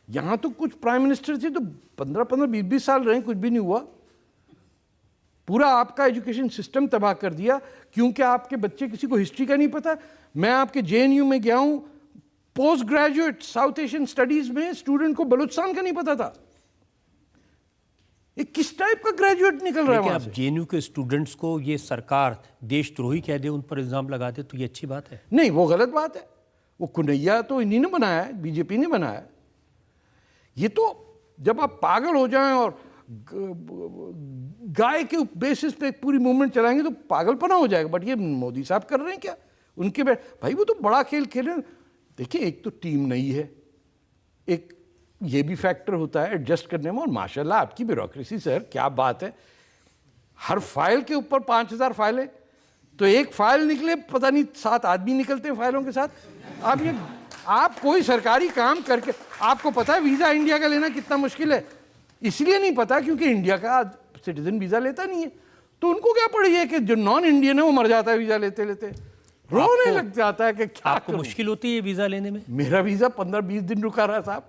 Speaker 5: यहाँ तो कुछ प्राइम मिनिस्टर थे तो 15-15, 20-20 साल रहे, कुछ भी नहीं हुआ। पूरा आपका एजुकेशन सिस्टम तबाह कर दिया क्योंकि आपके बच्चे किसी को हिस्ट्री का नहीं पता। मैं आपके JNU में गया हूँ, post graduate south Asian studies में स्टूडेंट को बलूचिस्तान का नहीं पता था। ये किस टाइप का ग्रेजुएट निकल रहा है वहां से?
Speaker 2: JNU के स्टूडेंट्स को ये सरकार देशद्रोही कह दे, उन पर इल्जाम लगा दे, तो ये अच्छी बात है?
Speaker 5: नहीं, वो गलत बात है। वो कुनैया तो इन्हीं ने बनाया है, बीजेपी ने बनाया है। ये तो जब आप पागल हो जाएं और गाय के बेसिस पे पूरी मूवमेंट चलाएंगे तो पागलपना हो जाएगा। बट ये मोदी साहब कर रहे हैं क्या? उनके भाई वो तो बड़ा खेल खेल रहे हैं। देखिए, एक तो टीम नई है, एक ये भी फैक्टर होता है एडजस्ट करने में। और माशाल्लाह आपकी ब्यूरोक्रेसी सर, क्या बात है। हर फाइल के ऊपर 5000 फाइलें, तो एक फाइल निकले पता नहीं 7 आदमी निकलते हैं फाइलों के साथ। आप कोई सरकारी काम करके, आपको पता है वीज़ा इंडिया का लेना कितना मुश्किल है? इसलिए नहीं पता क्योंकि इंडिया का सिटीजन वीज़ा लेता नहीं है। तो उनको क्या पड़ी है कि जो नॉन इंडियन है वो मर जाता है वीज़ा लेते लेते, रोने लग जाता है कि क्या
Speaker 2: आपको मुश्किल होती है वीज़ा लेने में?
Speaker 5: मेरा वीज़ा 15-20 दिन रुका रहा साहब।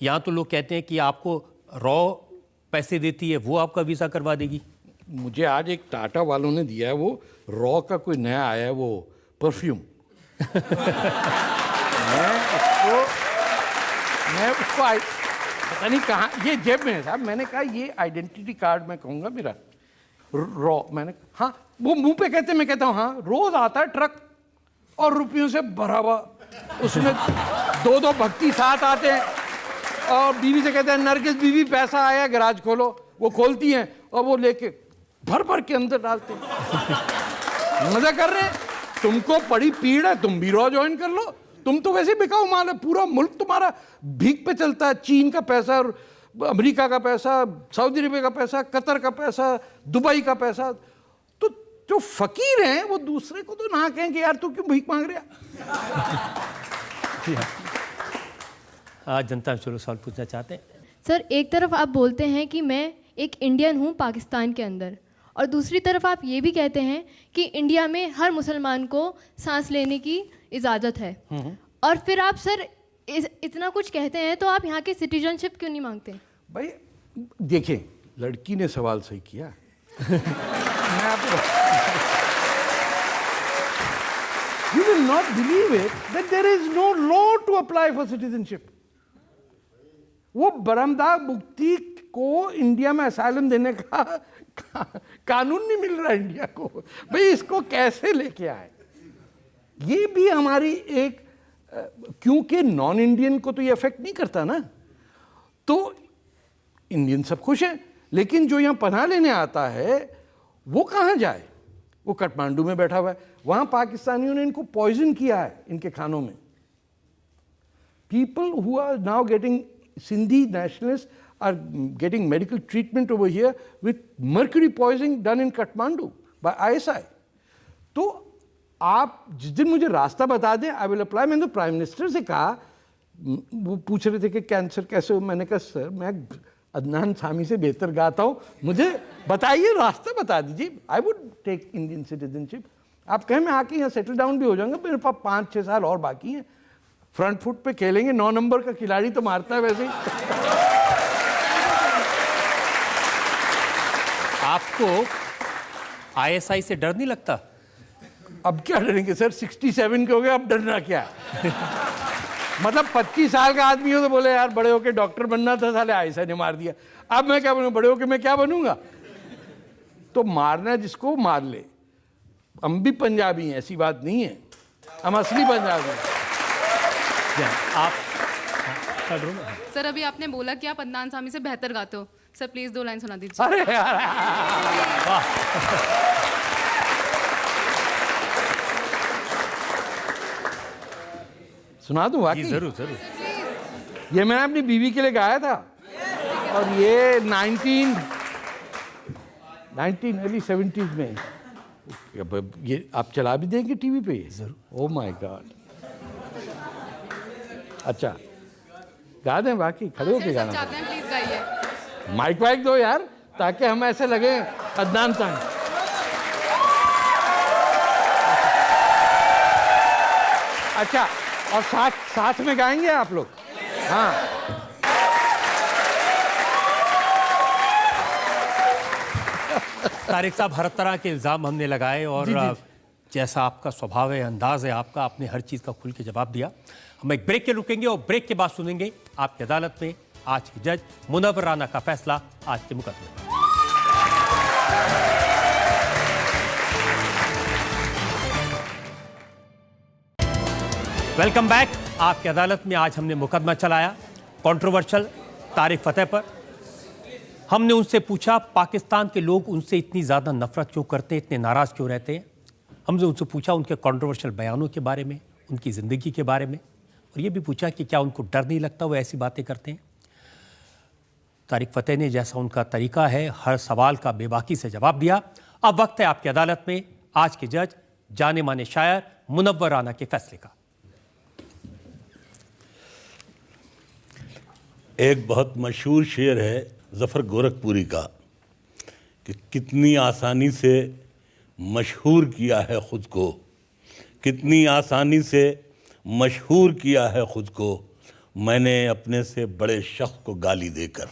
Speaker 2: यहाँ तो लोग कहते हैं कि आपको रॉ पैसे देती है, वो आपका वीज़ा करवा देगी।
Speaker 5: मुझे आज एक टाटा वालों ने दिया है, वो रॉ का कोई नया आया है, वो परफ्यूम। मैं उसको पता नहीं कहाँ, ये जेब में है साहब। मैंने कहा ये आइडेंटिटी कार्ड मैं कहूँगा मेरा रॉ। मैंने हाँ, वो मुंह पे कहते, मैं कहता हूँ हाँ। रोज आता है ट्रक और रुपयों से भरा हुआ, उसमें 2-2 भक्ति साथ आते हैं और बीवी से कहते हैं नरगिस बीवी पैसा आया, गराज खोलो। वो खोलती हैं और वो लेके भर भर के अंदर डालते हैं। मजा कर रहे हैं? तुमको बड़ी पीड़ है, तुम भी रॉ ज्वाइन कर लो। तुम तो वैसे बिकाऊ माल है, पूरा मुल्क तुम्हारा भीख पे चलता है। चीन का पैसा, अमेरिका का पैसा, सऊदी अरेबिया का पैसा, कतर का पैसा, दुबई का पैसा। तो जो फकीर हैं वो दूसरे को तो ना कहें कि यार तू क्यों भीख मांग रहा।
Speaker 2: आज जनता चलो सवाल पूछना चाहते हैं
Speaker 8: सर। एक तरफ आप बोलते हैं कि मैं एक इंडियन हूँ पाकिस्तान के अंदर, और दूसरी तरफ आप ये भी कहते हैं कि इंडिया में हर मुसलमान को सांस लेने की इजाज़त है। और फिर आप सर इतना कुछ कहते हैं तो आप यहाँ की सिटीजनशिप क्यों नहीं मांगते?
Speaker 5: भाई देखें, लड़की ने सवाल सही किया। मैं आपको You will not believe it that there is no law to apply for citizenship. वो बरमदाग मुक्ति को इंडिया में असाइलम देने का कानून नहीं मिल रहा इंडिया को। भाई इसको कैसे लेके आए? ये भी हमारी एक, क्योंकि नॉन इंडियन को तो ये अफेक्ट नहीं करता ना, तो इंडियन सब खुश हैं, लेकिन जो यहाँ पनाह लेने आता है वो कहाँ जाए? वो काठमांडू में बैठा हुआ है, वहाँ पाकिस्तानियों ने इनको पॉइजन किया है इनके खानों में। People who are now getting, Sindhi nationalists are getting medical treatment over here with mercury poisoning done in Kathmandu by ISI. तो आप जिस दिन मुझे रास्ता बता दें, आई विल अप्लाई। मैंने तो प्राइम मिनिस्टर से कहा, वो पूछ रहे थे कि कैंसर कैसे हो, मैंने कहा सर मैं अदनान सामी से बेहतर गाता हूँ, मुझे बताइए, रास्ता बता दीजिए। I would take Indian citizenship. आप कहें मैं आके यहाँ सेटल डाउन भी हो जाऊंगा, मेरे पास 5-6 साल और बाकी हैं, फ्रंट फुट पे खेलेंगे। 9 नंबर का खिलाड़ी तो मारता है वैसे ही।
Speaker 2: आपको आईएसआई से डर नहीं लगता?
Speaker 5: अब क्या डरेंगे सर, 67 के हो गए, अब डरना क्या है? मतलब 25 साल का आदमी हो तो बोले यार बड़े होके डॉक्टर बनना था, साले आईएसआई ने मार दिया, अब मैं क्या बनूं, बड़े होके मैं क्या बनूंगा? तो मारना जिसको मार ले। हम भी पंजाबी हैं, ऐसी बात नहीं है, हम असली पंजाबी हैं।
Speaker 2: आप
Speaker 9: सर अभी आपने बोला कि आप अदनान सामी से बेहतर गाते हो, सर प्लीज 2 लाइन सुना दीजिए।
Speaker 5: अरे यार सुना दूं? वाकई
Speaker 2: जरूर जरूर।
Speaker 5: ये मैंने अपनी बीवी के लिए गाया था, और ये 19 70s में। ये आप चला भी देंगे टीवी पे? जरूर। Oh my God. अच्छा गा दें? बाकी खड़े होके गाना
Speaker 9: चाहते हैं, प्लीज गाइए।
Speaker 5: माइक वाइक दो यार, ताकि हम ऐसे लगे अदनान सामी। अच्छा, और साथ में गाएंगे आप लोग? हाँ।
Speaker 2: तारिक साहब, हर तरह के इल्ज़ाम हमने लगाए, और जैसा आपका स्वभाव है, अंदाज है आपका, आपने हर चीज़ का खुल के जवाब दिया। हम एक ब्रेक के रुकेंगे और ब्रेक के बाद सुनेंगे आपकी अदालत में आज की जज मुनव्वर राना का फैसला आज के मुकदमे में। Welcome back. आपकी अदालत में आज हमने मुकदमा चलाया कंट्रोवर्शियल तारिक फतेह पर। हमने उनसे पूछा पाकिस्तान के लोग उनसे इतनी ज़्यादा नफरत क्यों करते हैं, इतने नाराज़ क्यों रहते हैं। हमने उनसे पूछा उनके कंट्रोवर्शियल बयानों के बारे में, उनकी ज़िंदगी के बारे में, और ये भी पूछा कि क्या उनको डर नहीं लगता वो ऐसी बातें करते हैं। तारिक फतेह ने, जैसा उनका तरीका है, हर सवाल का बेबाकी से जवाब दिया। अब वक्त है आपकी अदालत में आज के जज जाने माने शायर मुनव्वर राना के फैसले का।
Speaker 3: एक बहुत मशहूर शेर है ज़फ़र गोरखपुरी का कि कितनी आसानी से मशहूर किया है ख़ुद को, कितनी आसानी से मशहूर किया है ख़ुद को, मैंने अपने से बड़े शख्स को गाली देकर।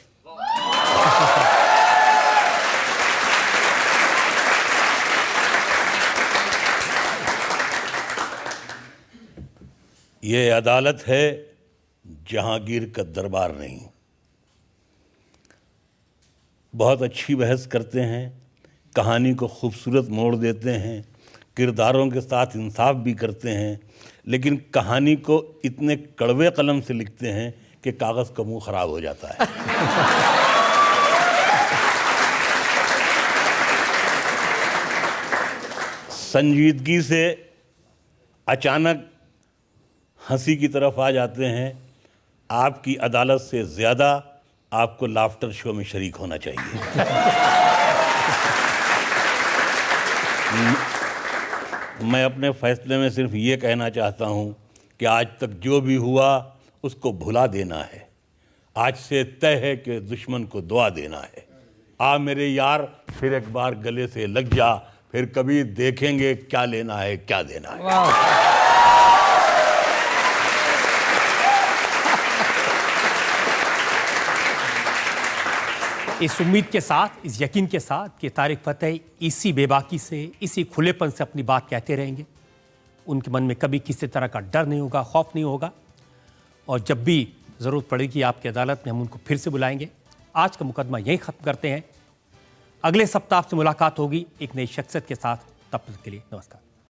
Speaker 3: ये अदालत है, जहांगीर का दरबार नहीं। बहुत अच्छी बहस करते हैं, कहानी को खूबसूरत मोड़ देते हैं, किरदारों के साथ इंसाफ भी करते हैं, लेकिन कहानी को इतने कड़वे कलम से लिखते हैं कि कागज़ का मुंह ख़राब हो जाता है। संजीदगी से अचानक हंसी की तरफ आ जाते हैं। आपकी अदालत से ज़्यादा आपको लाफ्टर शो में शरीक होना चाहिए। मैं अपने फैसले में सिर्फ ये कहना चाहता हूँ कि आज तक जो भी हुआ उसको भुला देना है। आज से तय है कि दुश्मन को दुआ देना है। आ मेरे यार फिर एक बार गले से लग जा, फिर कभी देखेंगे क्या लेना है क्या देना है।
Speaker 2: इस उम्मीद के साथ, इस यकीन के साथ कि तारिक फतेह इसी बेबाकी से, इसी खुलेपन से अपनी बात कहते रहेंगे, उनके मन में कभी किसी तरह का डर नहीं होगा, खौफ नहीं होगा, और जब भी ज़रूरत पड़ेगी आपकी अदालत में हम उनको फिर से बुलाएंगे। आज का मुकदमा यहीं ख़त्म करते हैं। अगले सप्ताह आपसे मुलाकात होगी एक नई शख्सियत के साथ। तब तक के लिए नमस्कार।